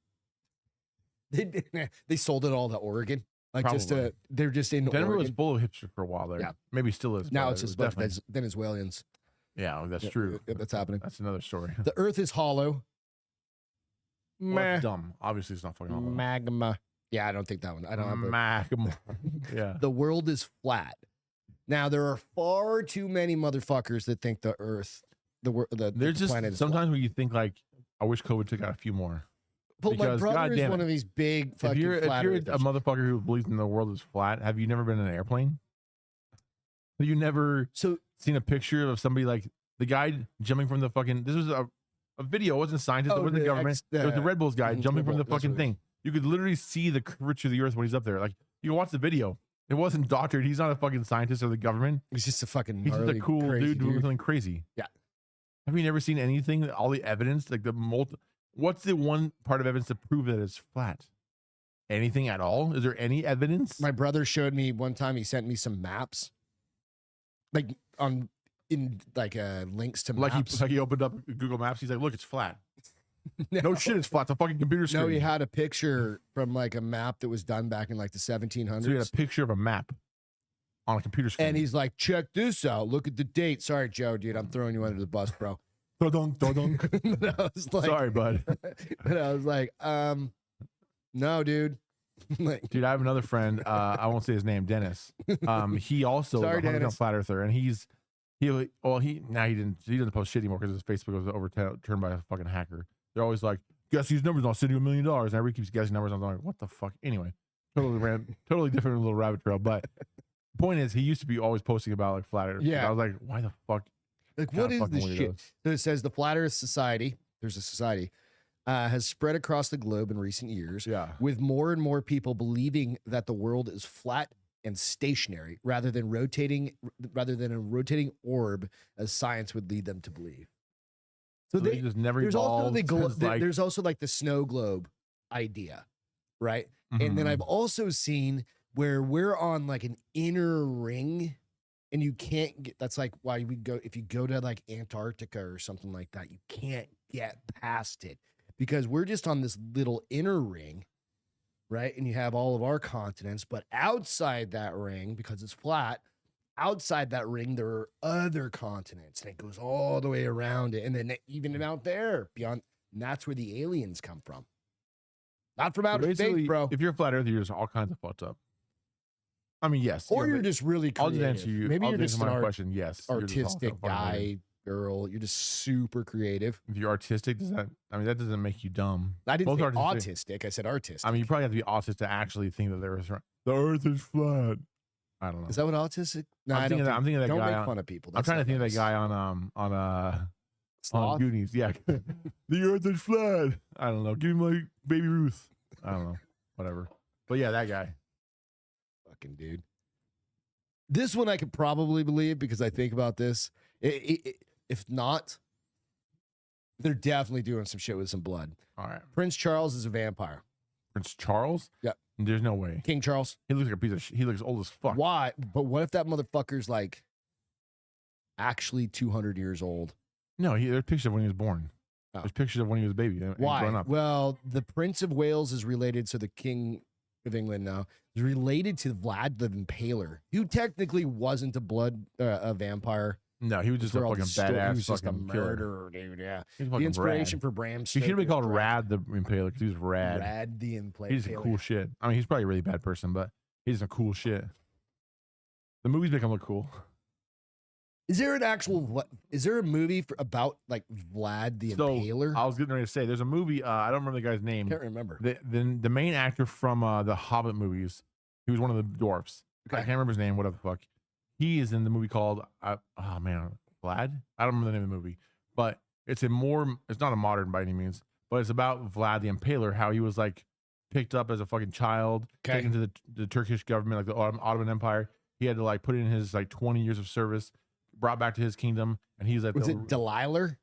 B: They sold it all to Oregon. Like
A: Probably.
B: they're just in
A: Denver
B: Oregon.
A: was full of hipsters for a while there. Yeah. Maybe still is.
B: Now it's just Venezuelans.
A: Yeah, that's true.
B: That's happening.
A: That's another story.
B: The Earth is hollow.
A: Well, that's dumb. Obviously, it's not fucking hollow.
B: Magma. Yeah, I don't think that one. I don't have
A: magma. Yeah.
B: The world is flat. Now there are far too many motherfuckers that think the Earth, the planet is
A: sometimes
B: flat.
A: when you think like, I wish COVID took out a few more.
B: But my brother is one of these big fucking flat
A: earthers. If you're a motherfucker who believes in the world is flat, have you never been in an airplane? Have you never seen a picture of somebody like the guy jumping from the fucking? This was a video. It wasn't scientists. It wasn't the government. It was the Red Bulls guy jumping from the fucking thing. You could literally see the curvature of the earth when he's up there. Like, you can watch the video. It wasn't doctored. He's not a fucking scientist or the government.
B: He's just a fucking
A: He's just a cool dude doing something crazy.
B: Yeah.
A: Have you never seen anything, all the evidence, like what's the one part of evidence to prove that it's flat? Anything at all? Is there any evidence?
B: My brother showed me one time, he sent me some maps. Like links to maps.
A: Like he opened up Google Maps. He's like, look, it's flat. No shit, it's flat. It's a fucking computer screen.
B: No, he had a picture from like a map that was done back in like the 1700s.
A: So he had a picture of a map on a computer screen.
B: And he's like, check this out. Look at the date. Sorry, Joe, dude. I'm throwing you under the bus, bro.
A: Sorry, bud.
B: And I was like, no, dude.
A: Dude, I have another friend. I won't say his name, Dennis. He also is a flat earther, and he doesn't post shit anymore because his Facebook was overturned by a fucking hacker. They're always like, guess these numbers, I'll send you $1 million. And everybody keeps guessing numbers. I'm like, what the fuck? Anyway, totally different little rabbit trail. But the point is, he used to be always posting about like flat earth.
B: Yeah.
A: I was like, why the fuck?
B: Like, what is this shit? So it says the Flat Earth Society, there's a society, has spread across the globe in recent years.
A: Yeah.
B: With more and more people believing that the world is flat and stationary rather than a rotating orb, as science would lead them to believe. So they just never evolved. There's also like the snow globe idea, right? Mm-hmm. And then I've also seen where we're on like an inner ring, and you can't get. That's like why we go, if you go to like Antarctica or something like that, you can't get past it because we're just on this little inner ring, right? And you have all of our continents, but outside that ring, because it's flat, outside that ring, there are other continents, and it goes all the way around it. And then even out there beyond, and that's where the aliens come from. Not from outer space, bro.
A: If you're a flat earther, you're just all kinds of fucked up. I mean, yes.
B: Or you're just really creative.
A: I'll just answer you.
B: Maybe you're just an
A: question. Yes.
B: Artistic guy, girl. You're just super creative.
A: If you're artistic, that doesn't make you dumb.
B: I didn't say autistic. I said artistic.
A: I mean, you probably have to be autistic to actually think that the earth is flat. I don't know.
B: Is that what autistic? No,
A: I'm thinking of that
B: don't
A: guy.
B: Make fun of people.
A: I'm trying to think of that guy on Goonies. Yeah. The earth is flat. I don't know. Give me my Baby Ruth. I don't know. Whatever. But yeah, that guy.
B: Fucking dude. This one I could probably believe because I think about this. If not, they're definitely doing some shit with some blood.
A: All right.
B: Prince Charles is a vampire.
A: Prince Charles?
B: Yeah.
A: There's no way.
B: King Charles.
A: He looks like a piece of shit. He looks old as fuck.
B: Why? But what if that motherfucker's like actually 200 years old?
A: No, there's pictures of when he was born. Oh. There's pictures of when he was a baby.
B: Why? Well, the Prince of Wales is related to the King of England now. Is related to Vlad the Impaler, who technically wasn't a vampire.
A: No, he was just a fucking badass.
B: He was just a murderer, dude. Yeah. The inspiration for Bram Stoker.
A: He should be called Rad the Impaler because he was rad.
B: Rad the Impaler.
A: He's some cool shit. I mean, he's probably a really bad person, but he's some cool shit. The movies make him look cool.
B: Is there a movie about like Vlad the Impaler?
A: I was getting ready to say there's a movie. I don't remember the guy's name.
B: Can't remember.
A: The main actor from the Hobbit movies. He was one of the dwarfs. Okay. I can't remember his name. Whatever the fuck. He is in the movie called Vlad. I don't remember the name of the movie, but it's not a modern by any means, but it's about Vlad the Impaler. How he was like picked up as a fucking child, taken to the Turkish government, like the Ottoman Empire. He had to like put in his like 20 years of service. Brought back to his kingdom, and he's like,
B: was it Delilah?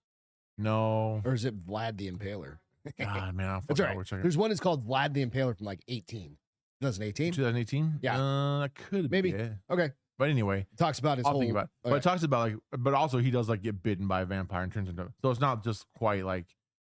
A: No,
B: or is it Vlad the Impaler?
A: God, man,
B: that's right. There's one that's called Vlad the Impaler from like 2018.
A: 2018.
B: Yeah,
A: that could
B: maybe.
A: Be.
B: Okay,
A: but anyway,
B: it talks about his whole.
A: Think about it. Okay. But it talks about like, but also he does like get bitten by a vampire and turns into. So it's not quite like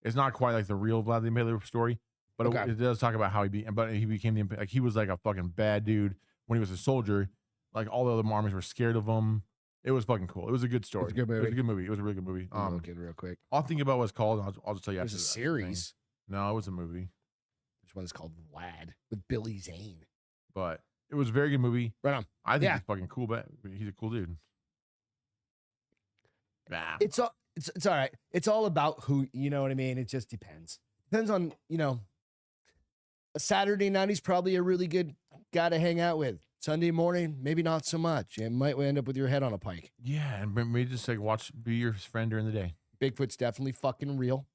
A: the real Vlad the Impaler story, but it does talk about how he became the like he was like a fucking bad dude when he was a soldier. Like all the other armies were scared of him. It was fucking cool. It was a good story.
B: It was a good movie.
A: It was a really good movie.
B: Looking real quick.
A: I'll think about what it's called. And I'll just tell you.
B: It was a series.
A: No, it was a movie.
B: This one's called Vlad with Billy Zane.
A: But it was a very good movie.
B: Right on.
A: I think he's fucking cool, but he's a cool dude.
B: Nah. It's all right. It's all about who, you know what I mean? It just depends. Depends on, a Saturday night he's probably a really good guy to hang out with. Sunday morning, maybe not so much. It might end up with your head on a pike.
A: Yeah, and maybe just like be your friend during the day.
B: Bigfoot's definitely fucking real.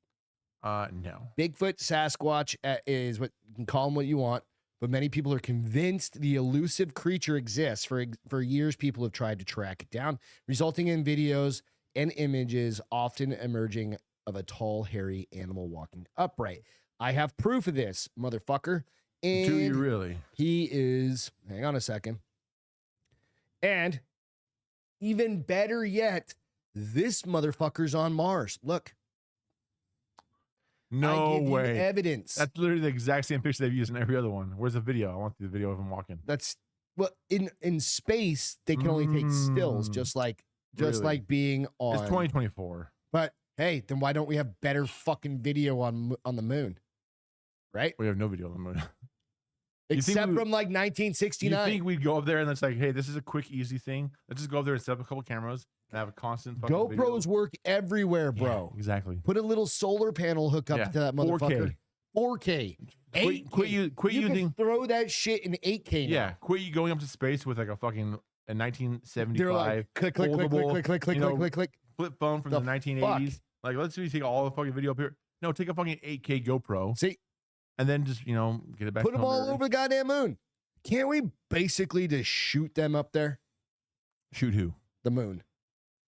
A: No.
B: Bigfoot, Sasquatch is what you can call them what you want, but many people are convinced the elusive creature exists. For years, people have tried to track it down, resulting in videos and images often emerging of a tall, hairy animal walking upright. I have proof of this, motherfucker. And
A: do you really?
B: He is, hang on a second. And even better yet, this motherfucker's on Mars. Look.
A: No
B: I give
A: way.
B: you evidence.
A: That's literally the exact same picture they've used in every other one. Where's the video? I want the video of him walking.
B: That's well in space they can only take stills, just like being on.
A: It's 2024.
B: But hey, then why don't we have better fucking video on the moon? Right?
A: We have no video on the moon.
B: Except from like 1969.
A: You think we'd go up there and it's like, hey, this is a quick, easy thing. Let's just go up there and set up a couple cameras and have a constant fucking
B: GoPros
A: video.
B: work everywhere, bro.
A: Yeah, exactly.
B: Put a little solar panel hook up to that motherfucker. 4K.
A: 4K. Quit
B: you
A: using.
B: Can throw that shit in 8K now.
A: Yeah, quit you going up to space with like a fucking 1975
B: They're like, click, click, click, click, click, click, click, click, click.
A: Flip phone from the 1980s. Like, let's see, take all the fucking video up here. No, take a fucking 8K GoPro.
B: See,
A: and then just get it back.
B: Put them all over the goddamn moon. Can't we basically just shoot them up there?
A: Shoot who?
B: The moon.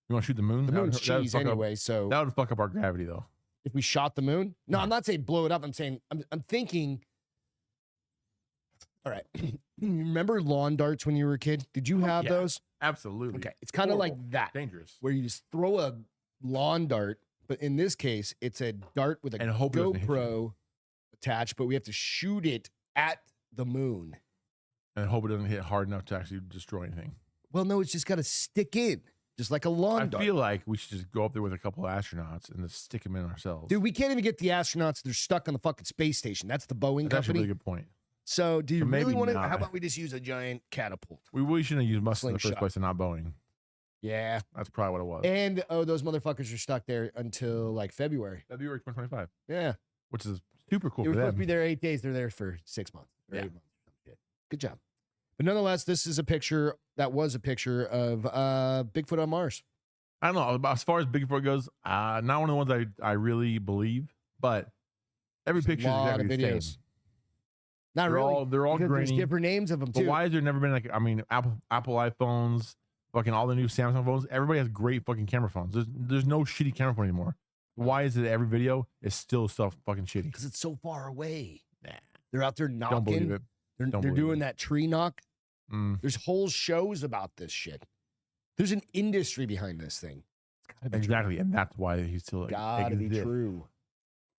A: You want to shoot the moon?
B: The moon's cheese anyway, so
A: that would fuck up our gravity, though.
B: If we shot the moon? No, I'm not saying blow it up. I'm saying I'm thinking. All right, you remember lawn darts when you were a kid? Did you have those?
A: Absolutely.
B: Okay, it's kind of like that.
A: Dangerous.
B: Where you just throw a lawn dart, but in this case, it's a dart with a GoPro attached, but we have to shoot it at the moon.
A: And hope it doesn't hit hard enough to actually destroy anything.
B: Well, no, it's just got to stick in, just like a lawn dart.
A: I feel like we should just go up there with a couple of astronauts and just stick them in ourselves.
B: Dude, we can't even get the astronauts. They're stuck on the fucking space station. That's the Boeing company.
A: That's a really good point.
B: So do you really want to?
A: not.
B: How about we just use a giant catapult?
A: We really shouldn't have used muscle in the first place and not Boeing.
B: Yeah.
A: That's probably what it was.
B: And, those motherfuckers are stuck there until like February.
A: February 2025.
B: Yeah.
A: Which is super cool
B: They
A: for
B: were
A: them.
B: supposed to be there 8 days. They're there for 6 months. Or 8 months. Good job. But nonetheless, this is a picture that was a picture of Bigfoot on Mars.
A: I don't know. As far as Bigfoot goes, not one of the ones I really believe, but every picture is exactly the same.
B: Not really.
A: They're all grainy.
B: There's different names of them, too.
A: But why has there never been Apple iPhones, fucking all the new Samsung phones? Everybody has great fucking camera phones. There's no shitty camera phone anymore. Why is it every video is still so fucking shitty?
B: Because it's so far away.
A: Nah.
B: They're out there knocking.
A: Don't believe it.
B: They're doing that tree knock.
A: Mm.
B: There's whole shows about this shit. There's an industry behind this thing.
A: Exactly, and that's why he's still
B: gotta be true.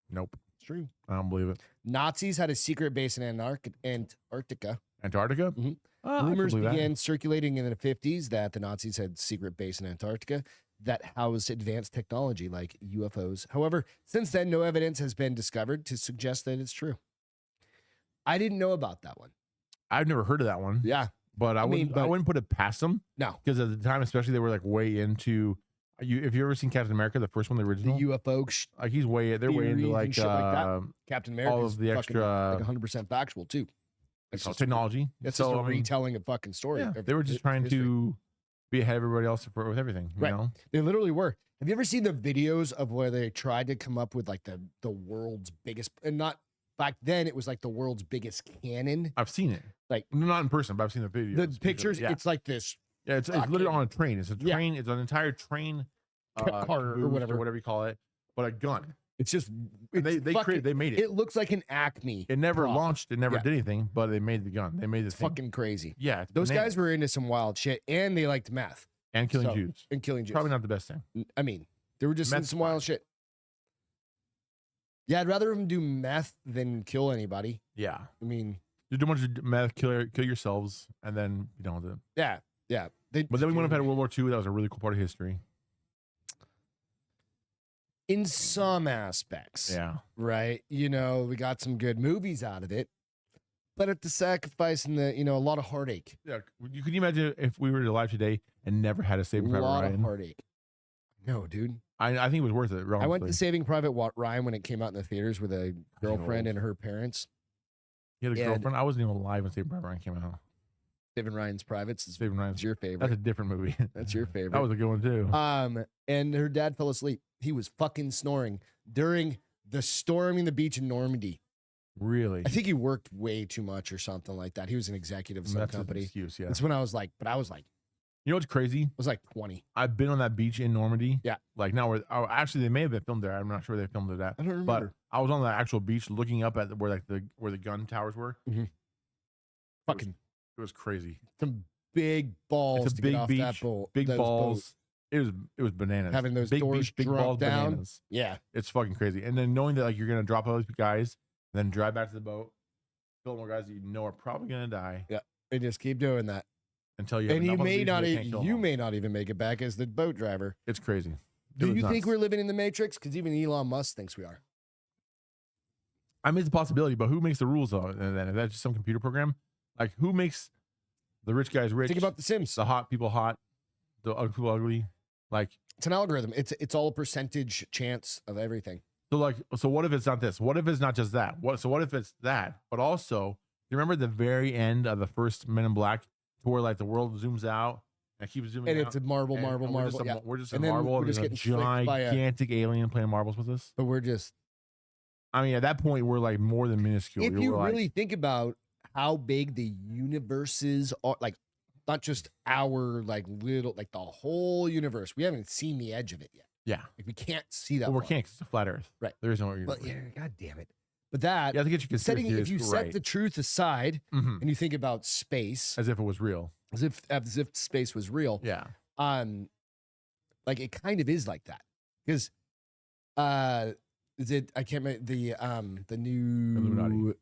A: Nope,
B: it's true.
A: I don't believe it.
B: Nazis had a secret base in Antarctica.
A: Antarctica?
B: Mm-hmm. Rumors began circulating in the 50s that the Nazis had a secret base in Antarctica that housed advanced technology like UFOs. However, since then, no evidence has been discovered to suggest that it's true. I didn't know about that one.
A: I've never heard of that one.
B: Yeah.
A: But I wouldn't put it past them.
B: No.
A: Because at the time, especially, they were like way into. If you ever seen Captain America, the first one, the original,
B: the UFO,
A: like they're way into like,
B: shit like that. Captain America,
A: all of the extra,
B: like 100% factual too.
A: It's technology.
B: It's just a retelling of fucking story.
A: Yeah, they were just trying to be ahead of everybody else with everything. You know?
B: They literally were. Have you ever seen the videos of where they tried to come up with like the world's biggest, and not back then it was like the world's biggest cannon?
A: I've seen it.
B: Like
A: not in person, but I've seen the videos.
B: The pictures. It's like this.
A: Yeah, it's literally on a train. It's a train. It's an entire train
B: car or whatever
A: you call it, but a gun.
B: It's just
A: they made it.
B: It looks like an Acme.
A: It never launched. It never did anything, but they made the gun. They made this
B: fucking crazy.
A: Yeah,
B: those guys were into some wild shit, and they liked meth
A: and killing Jews.
B: And killing Jews.
A: Probably not the best thing.
B: I mean, they were just into some wild shit. Yeah, I'd rather them do meth than kill anybody.
A: Yeah,
B: I mean,
A: you do much meth, kill yourselves, and then you don't do it.
B: Yeah.
A: But then we went up had World War II. That was a really cool part of history.
B: In some aspects.
A: Yeah.
B: Right. We got some good movies out of it, but at the sacrifice and a lot of heartache.
A: Yeah. Can you imagine if we were alive today and never had a Saving Private Ryan?
B: A lot of heartache. No, dude.
A: I think it was worth it. Honestly.
B: I went to Saving Private Ryan when it came out in the theaters with a girlfriend and her parents.
A: You had a girlfriend? I wasn't even alive when Saving Private Ryan came out.
B: Saving Ryan's Privates is
A: Saving Ryan's
B: your favorite.
A: That's a different movie.
B: That's your favorite.
A: That was a good one too.
B: And her dad fell asleep. He was fucking snoring during the storming the beach in Normandy.
A: Really?
B: I think he worked way too much or something like that. He was an executive of some company.
A: Excuse, yeah.
B: That's when I was like,
A: you know what's crazy?
B: I was like 20.
A: I've been on that beach in Normandy.
B: Yeah.
A: Like now, actually they may have been filmed there. I'm not sure where they filmed it at.
B: I don't remember.
A: But I was on the actual beach looking up at where the gun towers were.
B: Mm-hmm.
A: It was crazy.
B: Some big balls.
A: It's a big beach, that boat. Big balls. Boats. It was bananas.
B: Having those
A: big
B: doors
A: beach, big balls,
B: down.
A: bananas.
B: Yeah.
A: It's fucking crazy. And then knowing that like you're gonna drop all those guys, and then drive back to the boat, fill more guys that you know are probably gonna die.
B: Yeah. And just keep doing that.
A: Until you
B: and you may not even make it back as the boat driver.
A: It's crazy.
B: Do you think we're living in the Matrix? Because even Elon Musk thinks we are.
A: I mean, it's a possibility, but who makes the rules though? And then if that's just some computer program, like who makes the rich guys rich?
B: Think about The Sims.
A: The hot people hot, the ugly people ugly. Like
B: it's an algorithm. It's all a percentage chance of everything.
A: So what if it's not this? What if it's not just that? What if it's that? But also, you remember the very end of the first Men in Black, where like the world zooms out and keeps zooming
B: and
A: out,
B: it's a marble.
A: We're just a marble, and there's a gigantic alien playing marbles with us.
B: But we're just.
A: I mean, at that point, we're like more than minuscule.
B: If you really think about how big the universes are, like not just our like little, like the whole universe. We haven't seen the edge of it yet.
A: Yeah,
B: like we can't see that.
A: Well, we can't. 'Cause it's a flat Earth,
B: right?
A: There is no universe.
B: But yeah, God damn it. But that
A: you have to get your
B: setting. If you set the truth aside and you think about space
A: as if it was real,
B: as if space was real,
A: yeah.
B: Like it kind of is like that because, is it? I can't remember the new
A: Illuminati.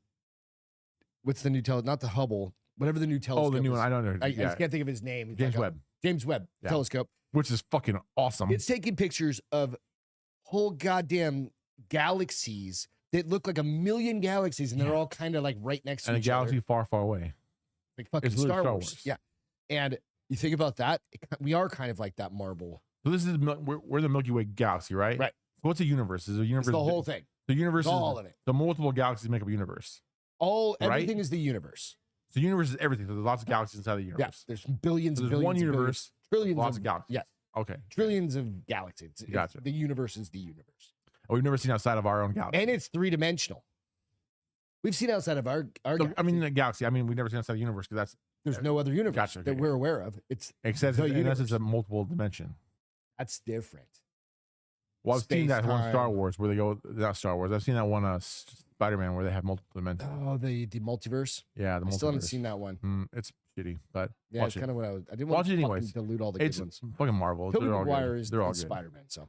B: What's the new not the Hubble, whatever the new telescope.
A: Oh, the new one. I don't know.
B: I just can't think of his name.
A: James Webb.
B: James Webb telescope,
A: which is fucking awesome.
B: It's taking pictures of whole goddamn galaxies that look like a million galaxies, and they're all kind of like right next to each other.
A: And a galaxy far, far away.
B: Like fucking Star Wars. Yeah. And you think about that, we are kind of like that marble.
A: So this is we're the Milky Way galaxy, right?
B: Right.
A: So what's a universe? Is a universe
B: it's the whole thing?
A: The universe is
B: all of it.
A: The multiple galaxies make up a universe.
B: Everything is the universe.
A: So the universe is everything. So there's lots of galaxies inside the universe.
B: Yeah, there's billions.
A: So
B: there's
A: one universe.
B: Trillions.
A: Lots of galaxies.
B: Yes.
A: Okay.
B: Trillions of galaxies.
A: Gotcha.
B: The universe is the universe.
A: Oh, we've never seen outside of our own galaxy.
B: And it's 3-dimensional. We've seen outside of our galaxy.
A: I mean, the galaxy. I mean, we've never seen outside the universe because
B: there's no other universe that we're aware of. It's
A: except unless it's a multiple dimension.
B: That's different.
A: Well, I've seen that one Star Wars where they go. Not Star Wars. I've seen that one Spider-Man where they have multiple dimensions.
B: Oh, the multiverse.
A: Yeah, the multiverse.
B: I still haven't seen that one.
A: It's shitty, but
B: yeah, it's kind of what I didn't
A: watch
B: want
A: it
B: to
A: anyways.
B: Dilute all the good ones.
A: Fucking Marvel.
B: Tobey Maguire is Spider-Man. So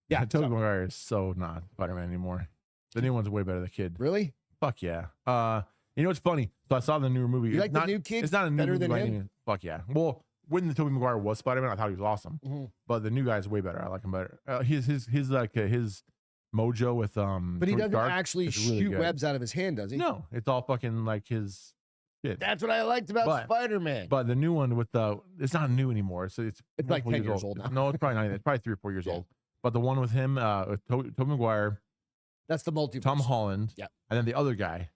A: yeah, Tobey Maguire is so not Spider-Man anymore. The new one's way better. The kid.
B: Really?
A: Fuck yeah. You know what's funny? So I saw the new movie.
B: You like the new kid?
A: It's not a new
B: better
A: movie
B: than him.
A: Fuck yeah. Well, when the Tobey Maguire was Spider-Man, I thought he was awesome.
B: Mm-hmm.
A: But the new guy's way better. I like him better. His mojo with
B: But he doesn't actually shoot webs out of his hand, does he?
A: No, it's all fucking like his shit.
B: That's what I liked about Spider-Man.
A: But the new one with it's not new anymore. So it's
B: like 10 years old now.
A: No, it's probably not. It's probably 3 or 4 years old. But the one with him, with Tobey Maguire,
B: that's the multiverse.
A: Tom Holland,
B: yeah,
A: and then the other guy,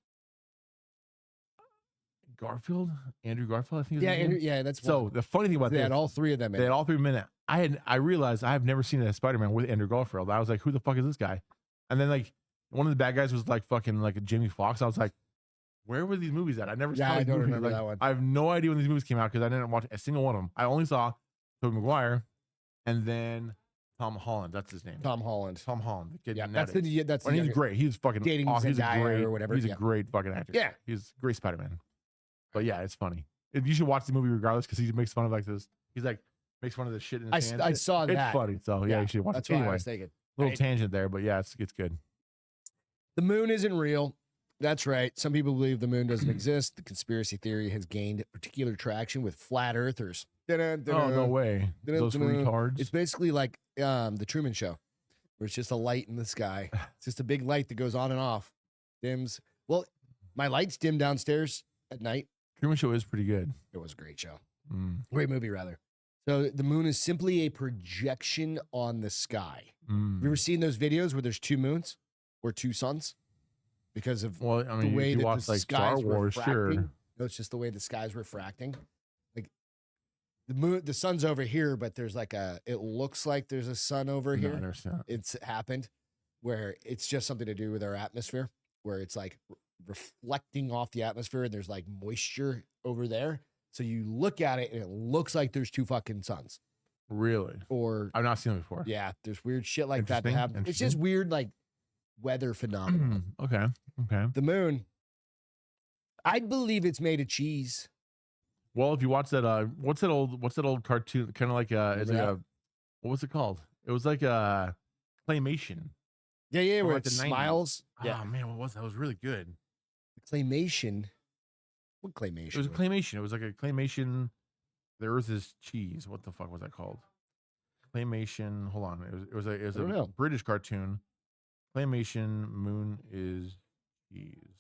A: Andrew Garfield, I think.
B: That's
A: so.
B: One.
A: The funny thing about
B: they had all three of them.
A: They had all 3 minutes. I realized I have never seen a Spider-Man with Andrew Garfield. I was like, who the fuck is this guy? And then like one of the bad guys was like fucking like a Jamie Foxx. I was like, where were these movies at? I never saw.
B: I don't remember that one.
A: I have no idea when these movies came out because I didn't watch a single one of them. I only saw Tobey Maguire, and then Tom Holland. That's his name.
B: Tom Holland.
A: The kid.
B: Yeah, that's
A: he's great. He's fucking
B: dating
A: awesome. He's
B: great or whatever.
A: He's a great fucking actor.
B: Yeah,
A: he's a great Spider-Man. But yeah, it's funny. You should watch the movie regardless because he makes fun of like this. He's like makes fun of the shit in his hands.
B: I saw that.
A: It's funny. So yeah, you should watch
B: it.
A: Anyway,
B: I was thinking.
A: Little tangent there, but yeah, it's good.
B: The moon isn't real. That's right. Some people believe the moon doesn't exist. The conspiracy theory has gained particular traction with flat earthers.
A: Oh, no way. Those retards.
B: It's basically like the Truman Show, where it's just a light in the sky. It's just a big light that goes on and off. Dims. Well, my lights dim downstairs at night.
A: Truman Show is pretty good.
B: It was a great show. Great movie, rather. So the moon is simply a projection on the sky. Have you ever seen those videos where there's 2 moons or 2 suns? Because of the way that
A: watch
B: the
A: like
B: sky's
A: Star Wars,
B: refracting.
A: sure.
B: No, it's just the way the sky's refracting. Like the sun's over here, but there's like it looks like there's a sun over here.
A: I understand.
B: It's happened. where it's just something to do with our atmosphere, where it's like reflecting off the atmosphere and there's like moisture over there. So you look at it and it looks like there's two fucking suns.
A: Really?
B: Or
A: I've not seen it before.
B: Yeah, there's weird shit like that happen. It's just weird, like weather phenomenon.
A: Okay.
B: The moon, I believe it's made of cheese.
A: Well, if you watch that, what's that old cartoon? Kind of like it's like what was it called? It was like a claymation.
B: Yeah, where it smiles.
A: Oh man, what was that? It was really good.
B: Claymation. What claymation?
A: It was a claymation. It was like a claymation. The Earth is cheese. What the fuck was that called? Claymation. Hold on. It was a British cartoon. Claymation. Moon is cheese.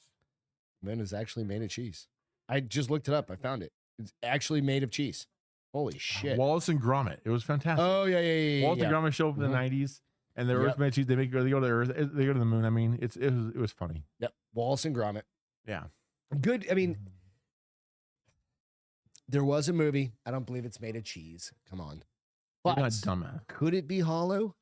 B: Moon is actually made of cheese. I just looked it up. I found it. It's actually made of cheese. Holy shit.
A: Wallace and Gromit. It was fantastic.
B: Oh yeah.
A: Wallace and Gromit showed up in the 90s, and the Earth made cheese. They go to the Earth. They go to the moon. I mean, it was funny.
B: Yep. Wallace and Gromit.
A: Yeah.
B: Good. I mean, there was a movie. I don't believe it's made of cheese. Come on. But
A: not dumbass.
B: Could it be hollow?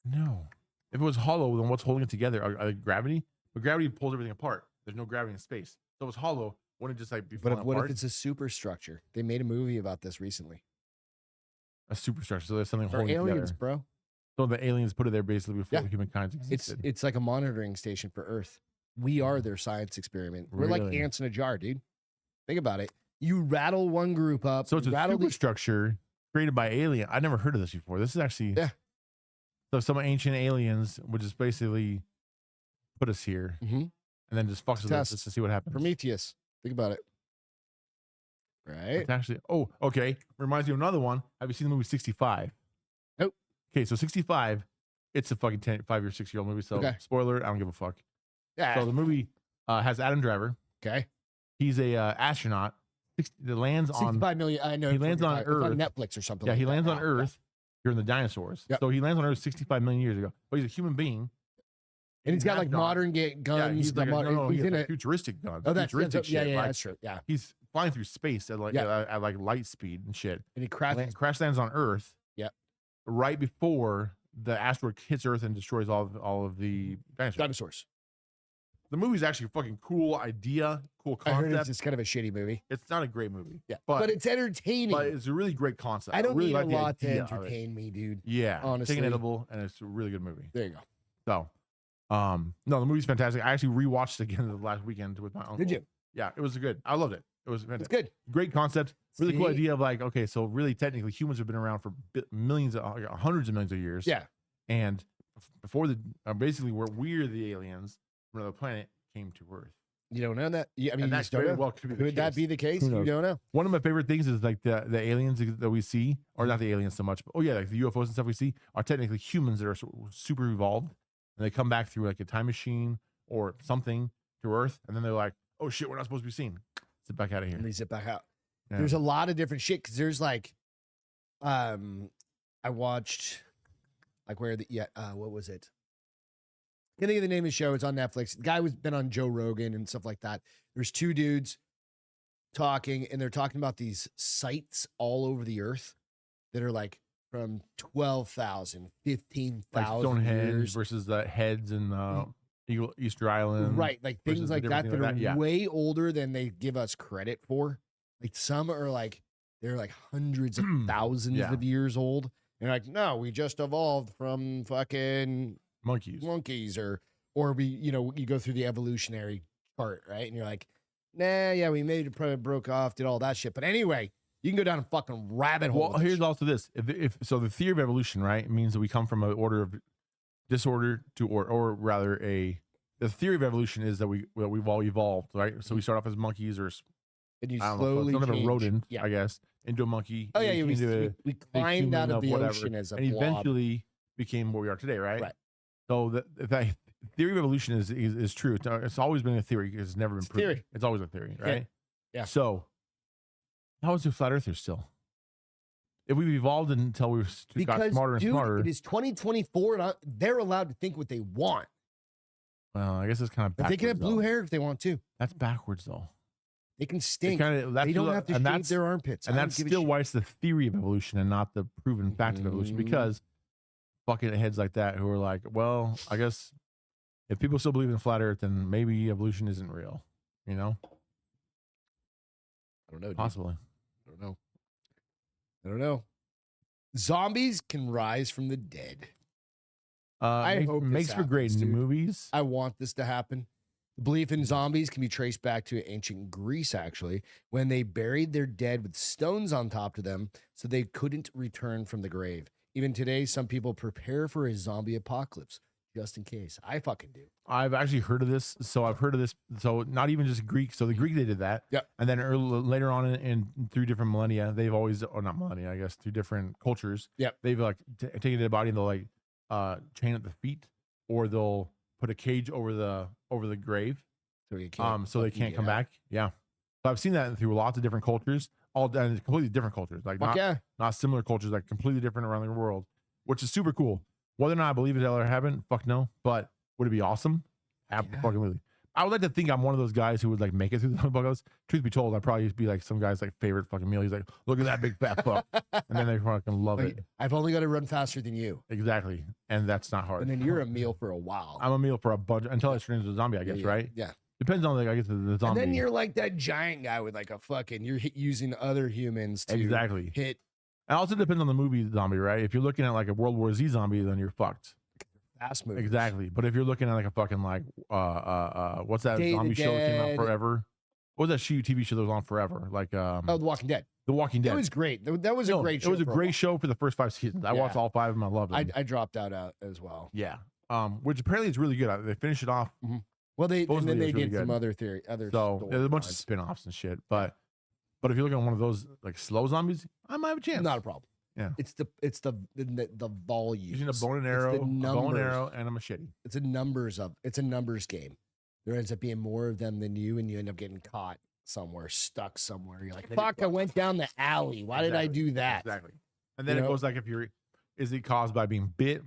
A: No. If it was hollow, then what's holding it together? Gravity? But gravity pulls everything apart. There's no gravity in space. So if it's hollow, wouldn't it just like be falling apart?
B: What if it's a superstructure? They made a movie about this recently.
A: A superstructure. So there's something
B: For
A: holding
B: aliens,
A: together.
B: bro.
A: So the aliens put it there basically before humankind existed.
B: It's like a monitoring station for Earth. We are their science experiment. We're like ants in a jar, dude. Think about it. You rattle one group up.
A: So it's a superstructure created by alien. I never heard of this before. This is actually So some ancient aliens would just basically put us here and then just fucks with us just to see what happens.
B: Prometheus. Think about it. Right?
A: It's actually okay. Reminds me of another one. Have you seen the movie 65?
B: Nope.
A: Okay, so 65, it's a fucking 5 or 6-year-old movie. So spoiler, I don't give a fuck.
B: Yeah.
A: So the movie has Adam Driver.
B: Okay.
A: He's a astronaut. That lands on
B: 65 million. I know.
A: He lands on Earth.
B: On Netflix or something.
A: Yeah, he lands on Earth during the dinosaurs.
B: Yep.
A: So he lands on Earth 65 million years ago. But he's a human being.
B: And he's got like modern guns.
A: Yeah, he's like he's in a futuristic guns.
B: Oh, that's
A: futuristic shit.
B: Yeah, that's true. Yeah.
A: He's flying through space at like at like light speed and shit.
B: And he
A: crash lands on Earth.
B: Yeah.
A: Right before the asteroid hits Earth and destroys all of the dinosaurs. The movie's actually a fucking cool idea, cool concept.
B: I heard it's kind of a shitty movie.
A: It's not a great movie.
B: Yeah, but it's entertaining.
A: But it's a really great concept.
B: I don't
A: really
B: need
A: like
B: a lot to entertain me, dude.
A: Yeah,
B: honestly.
A: Take an edible, and it's a really good movie.
B: There you go.
A: So, no, the movie's fantastic. I actually rewatched it again the last weekend with my uncle.
B: Did you?
A: Yeah, it was good. I loved it. It was fantastic.
B: It's good.
A: Great concept. Really cool idea of like, okay, so really technically humans have been around for millions, hundreds of millions of years.
B: Yeah.
A: And before basically we're the aliens from another planet came to Earth.
B: You don't know that? I mean,
A: that's very well
B: could that be the case? You don't know.
A: One of my favorite things is like the aliens that we see, or not the aliens so much, but like the UFOs and stuff we see are technically humans that are super evolved, and they come back through like a time machine or something to Earth, and then they're like, oh shit, we're not supposed to be seen. Zip back out of here.
B: And they zip back out. Yeah. There's a lot of different shit because there's like, I watched like what was it? I can't think of the name of the show. It's on Netflix. The guy was been on Joe Rogan and stuff like that. There's two dudes talking, and they're talking about these sites all over the earth that are like from 12,000, 15,000
A: like Stonehenge
B: years
A: versus the heads in Easter Island.
B: Right, like things like that are way older than they give us credit for. Like some are like they're like hundreds of thousands of years old. And like, no, we just evolved from fucking monkeys or we, you go through the evolutionary chart, right? And you're like, nah, yeah, we made it, broke off, did all that shit. But anyway, you can go down a fucking rabbit hole.
A: Well, here's also this. If so, the theory of evolution, right, means that we come from an order of disorder to, or rather the theory of evolution is that we've all evolved, right? So we start off as monkeys or
B: and you slowly
A: change. A rodent, I guess, into a monkey.
B: Oh yeah, we climbed out of the ocean as a blob.
A: And eventually became what we are today, right? Right. So that theory of evolution is true. It's always been a theory. It's never been proven. It's always a theory, right?
B: Yeah.
A: So how is it flat earthers still? If we've evolved until we got smarter and smarter.
B: It is 2024 and they're allowed to think what they want.
A: Well, I guess it's kind of backwards.
B: They can have blue hair if they want to.
A: That's backwards though.
B: They can stink. They don't have to shave their armpits.
A: And that's still why it's the theory of evolution and not the proven fact of evolution. Because fucking heads like that who are like, well, I guess if people still believe in flat Earth, then maybe evolution isn't real. You know?
B: I don't know. Dude.
A: Possibly.
B: I don't know. Zombies can rise from the dead. I hope
A: makes for great movies.
B: I want this to happen. The belief in zombies can be traced back to ancient Greece, actually, when they buried their dead with stones on top of them so they couldn't return from the grave. Even today, some people prepare for a zombie apocalypse just in case. I fucking do.
A: I've actually heard of this. So I've heard of this. So not even just Greek. So the Greek, they did that.
B: Yeah.
A: And then later on in through different millennia, they've always, or not millennia, I guess, through different cultures.
B: Yeah.
A: They've like taken their body and they'll like chain up the feet, or they'll put a cage over the grave. So they can't come back. Yeah. So I've seen that through lots of different cultures, all completely different cultures, like not similar cultures, like completely different around the world, which is super cool. Whether or not I believe it ever happened, fuck no. But would it be awesome? Absolutely. I would like to think I'm one of those guys who would like make it through the apocalypse. Truth be told, I'd probably be like some guy's like favorite fucking meal. He's like, look at that big fat fuck. And then they fucking love it.
B: I've only got to run faster than you.
A: Exactly. And that's not hard.
B: And then you're a meal for a while.
A: I'm a meal for a bunch until I turn into a zombie, I guess, right?
B: Yeah.
A: Depends on I guess the zombie.
B: And then you're like that giant guy with like a fucking, you're using other humans to hit.
A: It also depends on the movie zombie, right? If you're looking at like a World War Z zombie, then you're fucked.
B: Fast movies.
A: Exactly. But if you're looking at like a fucking like what's that zombie show that came out forever? What was that TV show that was on forever? Like
B: The Walking Dead.
A: The Walking Dead.
B: It was great. That was a great show.
A: It was a great show for the first 5 seasons. I watched all 5 of them. I loved it.
B: I dropped out as well.
A: Yeah. Which apparently is really good. They finished it off.
B: Mm-hmm. Well, they did some other
A: there's a bunch of spin-offs and shit. But if you're looking at one of those like slow zombies, I might have a chance.
B: Not a problem.
A: Yeah.
B: It's the volume.
A: Using a bow and arrow, and a machete.
B: It's a numbers game. There ends up being more of them than you, and you end up getting caught somewhere, stuck somewhere. You're like, fuck, I went down the alley. Why did I do that?
A: Exactly. And then it goes like, is it caused by being bit,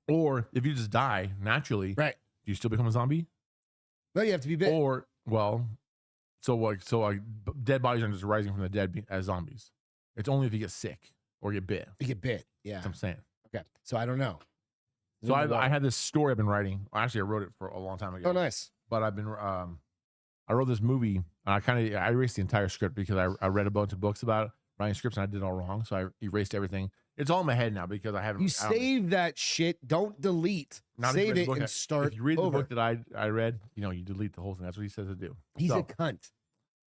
A: or if you just die naturally,
B: right?
A: Do you still become a zombie?
B: No, you have to be bit.
A: Or dead bodies aren't just rising from the dead as zombies. It's only if you get sick or get bit.
B: You get bit. Yeah.
A: That's what I'm saying.
B: Okay. So I don't know.
A: So I had this story I've been writing. Actually, I wrote it for a long time ago.
B: Oh, nice.
A: But I've been I wrote this movie. And I erased the entire script because I read a bunch of books about writing scripts and I did it all wrong. So I erased everything. It's all in my head now because I haven't.
B: You save that shit. Don't delete. Save it and start.
A: If you read the book that I read, you delete the whole thing. That's what he says to do.
B: He's a cunt.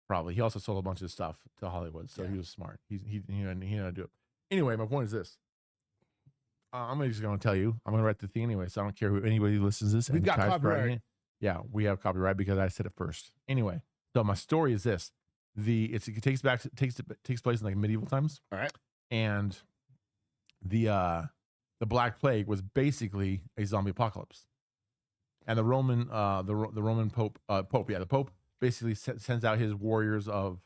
A: Probably. He also sold a bunch of stuff to Hollywood, so he was smart. He knew how to do it. Anyway, my point is this. I'm just going to tell you. I'm going to write the thing anyway, so I don't care who anybody listens to this.
B: We've got copyright.
A: Yeah, we have copyright because I said it first. Anyway, so my story is this. It takes place in like medieval times.
B: All right.
A: And the Black Plague was basically a zombie apocalypse. And the Roman Pope, the Pope basically sends out his warriors of,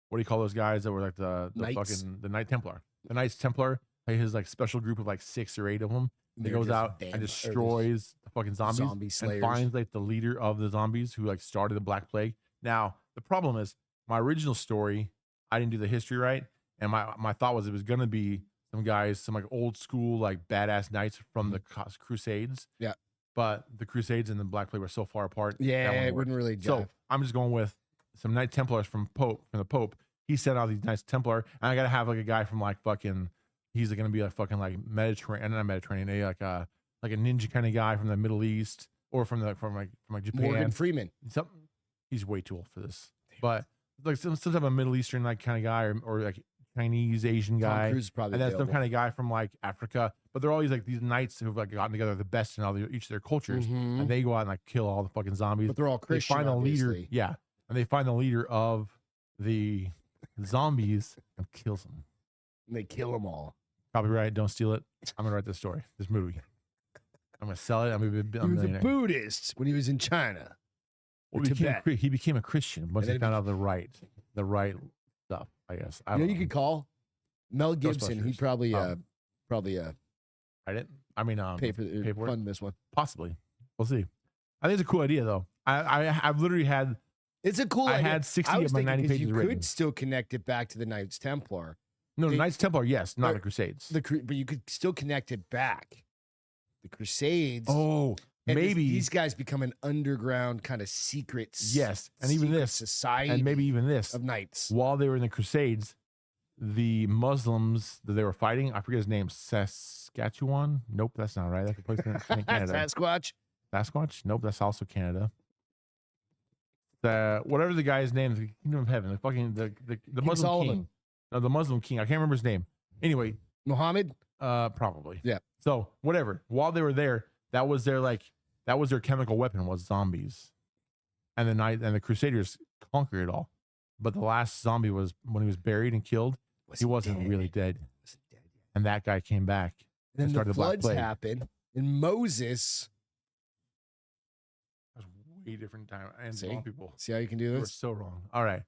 A: what do you call those guys that were like the Knight Templar? The Knights Templar, like his like special group of like 6 or 8 of them. He goes out and destroys the fucking zombies and finds like the leader of the zombies who like started the Black Plague. Now, the problem is my original story, I didn't do the history right. And my thought was it was going to be some guys, some like old school, like badass knights from the Crusades.
B: Yeah.
A: But the Crusades and the Black Plague were so far apart.
B: Yeah, it wouldn't really jive.
A: So I'm just going with some Knight Templars from the Pope. He sent out these Knights Templar, and I got to have like a guy from like fucking, he's going to be like fucking like Mediterranean, not Mediterranean, like a ninja kind of guy from the Middle East or from Japan.
B: Morgan Freeman.
A: He's way too old for this, but like some type of Middle Eastern like kind of guy or like Chinese Asian guy,
B: Tom Cruise is probably
A: and then some kind of guy from like Africa. But they're all these knights who've like gotten together, the best in each of their cultures, and they go out and like kill all the fucking zombies.
B: But they're all Christian.
A: They find the leader, and they find the leader of the zombies and kills them.
B: And they kill them all.
A: Copyright, don't steal it. I'm gonna write this story, this movie. I'm gonna sell it.
B: He was a Buddhist when he was in China.
A: Well, he became a Christian once he found out the right stuff. I guess.
B: You could call Mel Gibson. He probably
A: write it. I mean,
B: pay for fund this one.
A: Possibly. We'll see. I think it's a cool idea though. I've literally had.
B: It's a cool idea.
A: I had 60 of my 90 pages
B: you
A: written.
B: Could still connect it back to the Knights Templar.
A: No, the Knights Templar, yes, not the Crusades.
B: But you could still connect it back. The Crusades.
A: Oh, maybe
B: these guys become an underground kind of secret.
A: Yes, and even this
B: society,
A: and maybe even this
B: of knights.
A: While they were in the Crusades, the Muslims that they were fighting, I forget his name, Saskatchewan. Nope, that's not right. That's a place in Canada. Sasquatch. Nope, that's also Canada. Whatever the guy's name is, the Kingdom of Heaven, the fucking the Muslim
B: Solomon.
A: king. No, the Muslim king. I can't remember his name. Anyway,
B: Muhammad.
A: Probably.
B: Yeah.
A: So whatever. While they were there, that was their chemical weapon was zombies, and the Crusaders conquered it all. But the last zombie was when he was buried and killed. He wasn't really dead. And that guy came back.
B: And then started the floods happened, and Moses.
A: That was way different time. And
B: wrong
A: people.
B: See how you can do this?
A: We're so wrong. All right.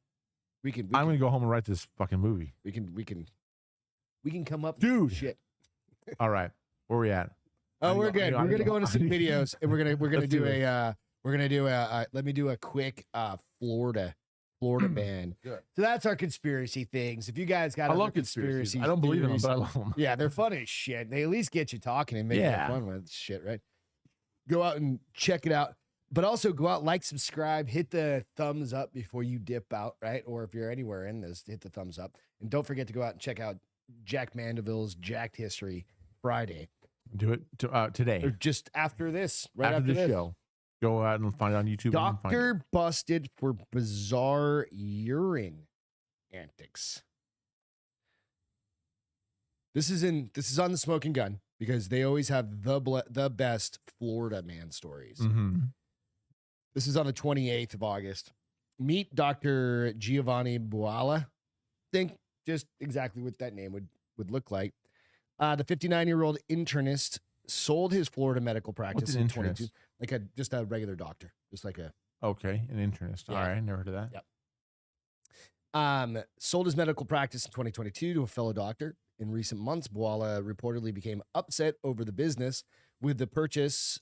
B: I'm
A: gonna go home and write this fucking movie.
B: We can come up,
A: dude.
B: With shit.
A: All right, where we at?
B: Oh, we're good. We're gonna go into some videos, and we're gonna do a let me do a quick Florida ban.
A: Good.
B: So that's our conspiracy things. If you guys got,
A: I love conspiracies. I don't believe in them, but I love them.
B: Yeah, they're funny as shit. They at least get you talking and make fun with shit, right? Go out and check it out. But also go out, like, subscribe, hit the thumbs up before you dip out, right? Or if you're anywhere in this, hit the thumbs up. And don't forget to go out and check out Jack Mandeville's Jacked History Friday.
A: Do it today.
B: Or just after this,
A: right after the show. Go out and find it on YouTube.
B: Doctor busted for bizarre urine antics. This is on the Smoking Gun because they always have the best Florida man stories.
A: Mm-hmm.
B: This is on the 28th of August. Meet Dr. Giovanni Buala. Think just exactly what that name would look like. The 59-year-old internist sold his Florida medical practice in 22, just a regular doctor, just like a.
A: Okay, an internist. Yeah. All right, never heard of that.
B: Yep. Sold his medical practice in 2022 to a fellow doctor. In recent months, Buala reportedly became upset over the business with the purchaser,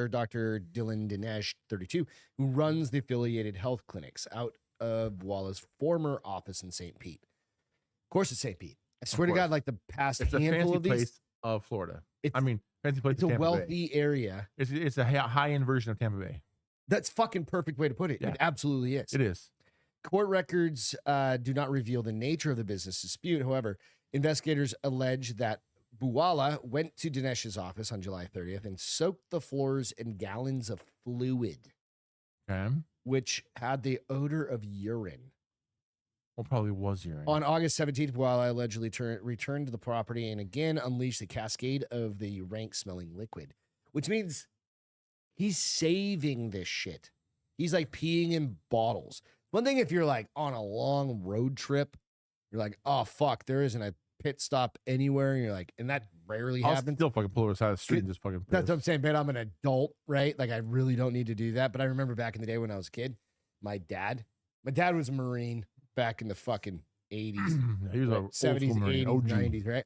B: Dr. Dylan Dinesh, 32, who runs the affiliated health clinics out of Buala's former office in St. Pete. Of course, it's St. Pete. I swear to God, like the past handful of these.
A: Place of Florida. Fancy place.
B: It's a wealthy area.
A: It's a high-end version of Tampa Bay.
B: That's fucking perfect way to put it. Yeah. It absolutely is.
A: It is.
B: Court records do not reveal the nature of the business dispute. However, investigators allege that Buala went to Dinesh's office on July 30th and soaked the floors in gallons of fluid, which had the odor of urine.
A: Well, probably was urine.
B: On August 17th, Buala allegedly returned to the property and again unleashed a cascade of the rank-smelling liquid, which means he's saving this shit. He's like peeing in bottles. One thing if you're like on a long road trip, you're like, oh, fuck, there isn't a pit stop anywhere. And you're like, and that rarely happens.
A: I'll still fucking pull over the side of the street and just fucking piss.
B: That's what I'm saying, man. I'm an adult, right? Like, I really don't need to do that. But I remember back in the day when I was a kid, my dad was a Marine back in the fucking 80s.
A: He was
B: right? 70s, 80s,
A: OG.
B: 90s, right?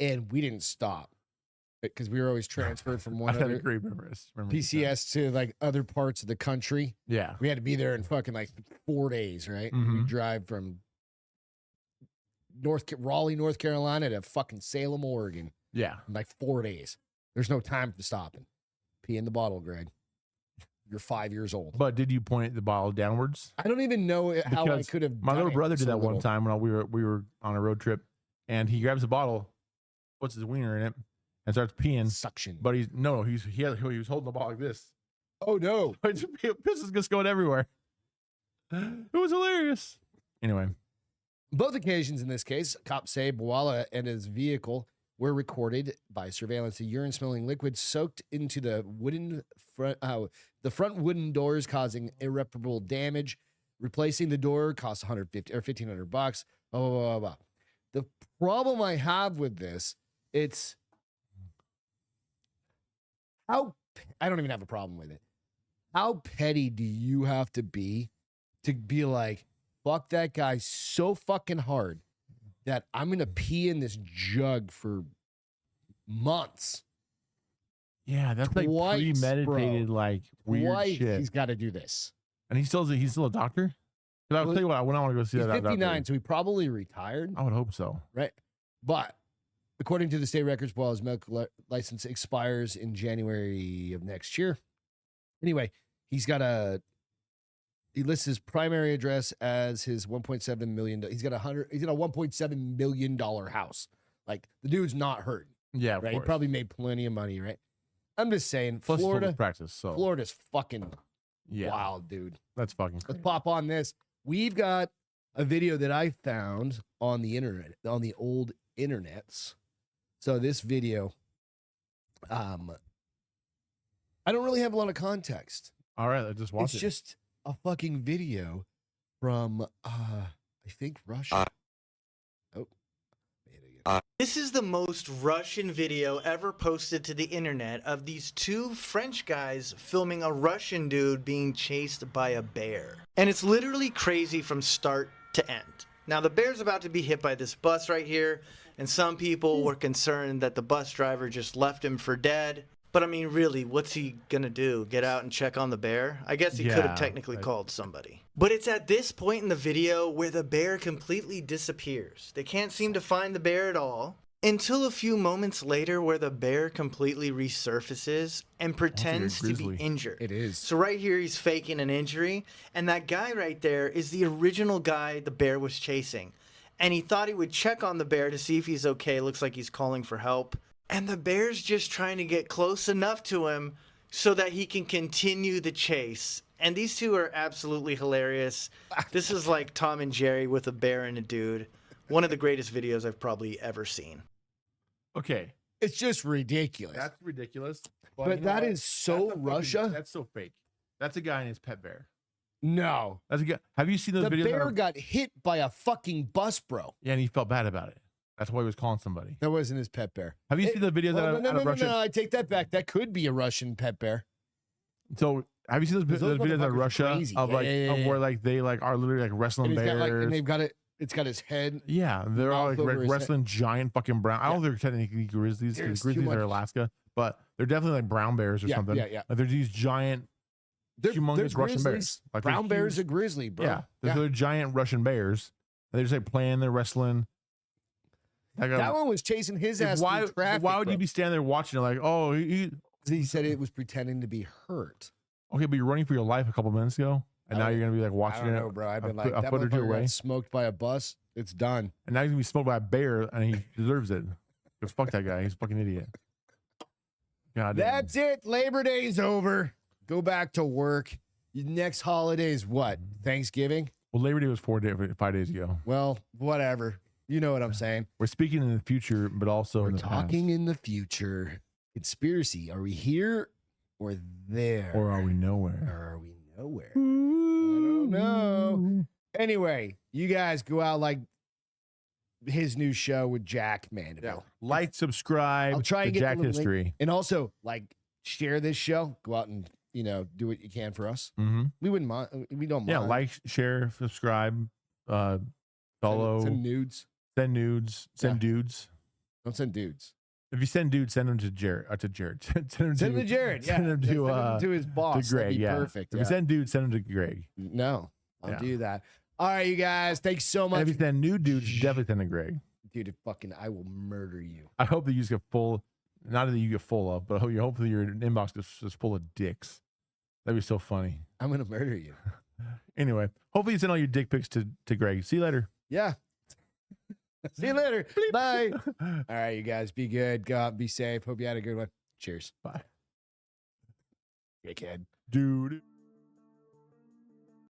B: And we didn't stop because we were always transferred from one other PCS to like other parts of the country.
A: Yeah.
B: We had to be there in fucking like 4 days, right?
A: Mm-hmm.
B: We drive from Raleigh, North Carolina to fucking Salem, Oregon.
A: Yeah.
B: In like 4 days. There's no time for stopping. Pee in the bottle, Greg. You're 5 years old.
A: But did you point the bottle downwards?
B: I don't even know how I could have.
A: My little brother did that one time when we were on a road trip, and he grabs a bottle, puts his wiener in it, and starts peeing.
B: Suction.
A: But he was holding the bottle like this.
B: Oh no!
A: Piss is just going everywhere. It was hilarious. Anyway,
B: both occasions in this case, cops say Buala and his vehicle were recorded by surveillance. The urine-smelling liquid soaked into the front wooden doors, causing irreparable damage. Replacing the door costs $150 or $1,500. Blah, blah, blah, blah. The problem I have with this, it's how I don't even have a problem with it. How petty do you have to be like, fuck that guy so fucking hard that I'm going to pee in this jug for months?
A: Yeah, that's like premeditated, like weird shit.
B: He's got to do this.
A: And he's still a doctor? But I'll tell you what, when I want to go see
B: he's
A: that.
B: 59, so he probably retired.
A: I would hope so.
B: Right. But according to the state records, while his medical license expires in January of next year. Anyway, he lists his primary address as his $1.7 million. He's got a $1.7 million house. Like, the dude's not hurt.
A: Yeah,
B: right. He probably made plenty of money, right? I'm just saying,
A: plus
B: Florida
A: practice. So
B: Florida's fucking wild, dude.
A: That's fucking crazy.
B: Let's pop on this. We've got a video that I found on the internet, on the old internets. So this video, I don't really have a lot of context.
A: All right, let's just watch it.
B: It's just a fucking video from, I think, Russia.
C: This is the most Russian video ever posted to the internet of these two French guys filming a Russian dude being chased by a bear. And it's literally crazy from start to end. Now, the bear's about to be hit by this bus right here, and some people were concerned that the bus driver just left him for dead. But I mean, really, what's he gonna do? Get out and check on the bear? I guess he could have technically called somebody. But it's at this point in the video where the bear completely disappears. They can't seem to find the bear at all. Until a few moments later where the bear completely resurfaces and pretends to be injured.
B: It is.
C: So right here, he's faking an injury. And that guy right there is the original guy the bear was chasing. And he thought he would check on the bear to see if he's okay. Looks like he's calling for help. And the bear's just trying to get close enough to him so that he can continue the chase. And these two are absolutely hilarious. This is like Tom and Jerry with a bear and a dude. One of the greatest videos I've probably ever seen.
A: Okay.
B: It's just ridiculous.
A: That's ridiculous.
B: But that is so Russia.
A: That's so fake. That's a guy and his pet bear.
B: No.
A: That's a guy. Have you seen those videos?
B: The bear got hit by a fucking bus, bro.
A: Yeah, and he felt bad about it. That's why he was calling somebody.
B: That wasn't his pet bear.
A: Have you seen the videos out of Russia?
B: No, I take that back. That could be a Russian pet bear.
A: So have you seen those videos out of Russia of like of where like they like are literally like wrestling bears?
B: And they've got it. It's got his head.
A: Yeah, they're all like wrestling giant fucking brown. I don't think they're technically grizzlies because grizzlies are Alaska, but they're definitely like brown bears or something.
B: Yeah.
A: Like they're these giant, humongous Russian bears. Like
B: brown bears are grizzly, bro.
A: Yeah, they're giant Russian bears. And they're just like playing, they're wrestling.
B: That one was chasing his ass.
A: Why would
B: bro.
A: you be standing there watching it like, oh, he
B: said it was pretending to be hurt.
A: Okay, but you're running for your life a couple minutes ago, and now you're gonna be like watching
B: I don't know, bro. I've been like,
A: a foot or two away.
B: Smoked by a bus. It's done.
A: And now he's gonna be smoked by a bear, and he deserves it. Because fuck that guy. He's a fucking idiot. God damn.
B: That's it. Labor Day's over. Go back to work. Your next holiday is what? Thanksgiving?
A: Well, Labor Day was 5 days ago.
B: Well, whatever. You know what I'm saying.
A: We're speaking in the future, but also in the
B: talking
A: past.
B: In the future. Conspiracy. Are we here or there?
A: Or are we nowhere?
B: Or are we nowhere? I don't know. Anyway, you guys go out like his new show with Jack Mandeville.
A: Yeah. Like, subscribe.
B: I'll try and get
A: Jack
B: the
A: History.
B: Link. And also, like, share this show. Go out and, do what you can for us.
A: Mm-hmm.
B: We wouldn't mind. We don't mind.
A: Yeah, like, share, subscribe, follow.
B: Send nudes.
A: Send nudes. Send dudes.
B: Don't send dudes.
A: If you send dudes, send them to Jared. send them
B: to Jared. Yeah.
A: Send them
B: to his boss.
A: To Greg.
B: That'd be perfect.
A: If you send dudes, send them to Greg.
B: No, I'll do that. All right, you guys. Thanks so much.
A: And if you send new dudes, definitely send to Greg.
B: Dude, I will murder you.
A: I hope that you just get full, not that you get full of, but hopefully your inbox is just full of dicks. That'd be so funny.
B: I'm gonna murder you.
A: Anyway, hopefully you send all your dick pics to Greg. See you later.
B: Yeah. See you later. Bye. All right, you guys. Be good. Go out. Be safe. Hope you had a good one. Cheers.
A: Bye.
B: Dickhead.
A: Dude.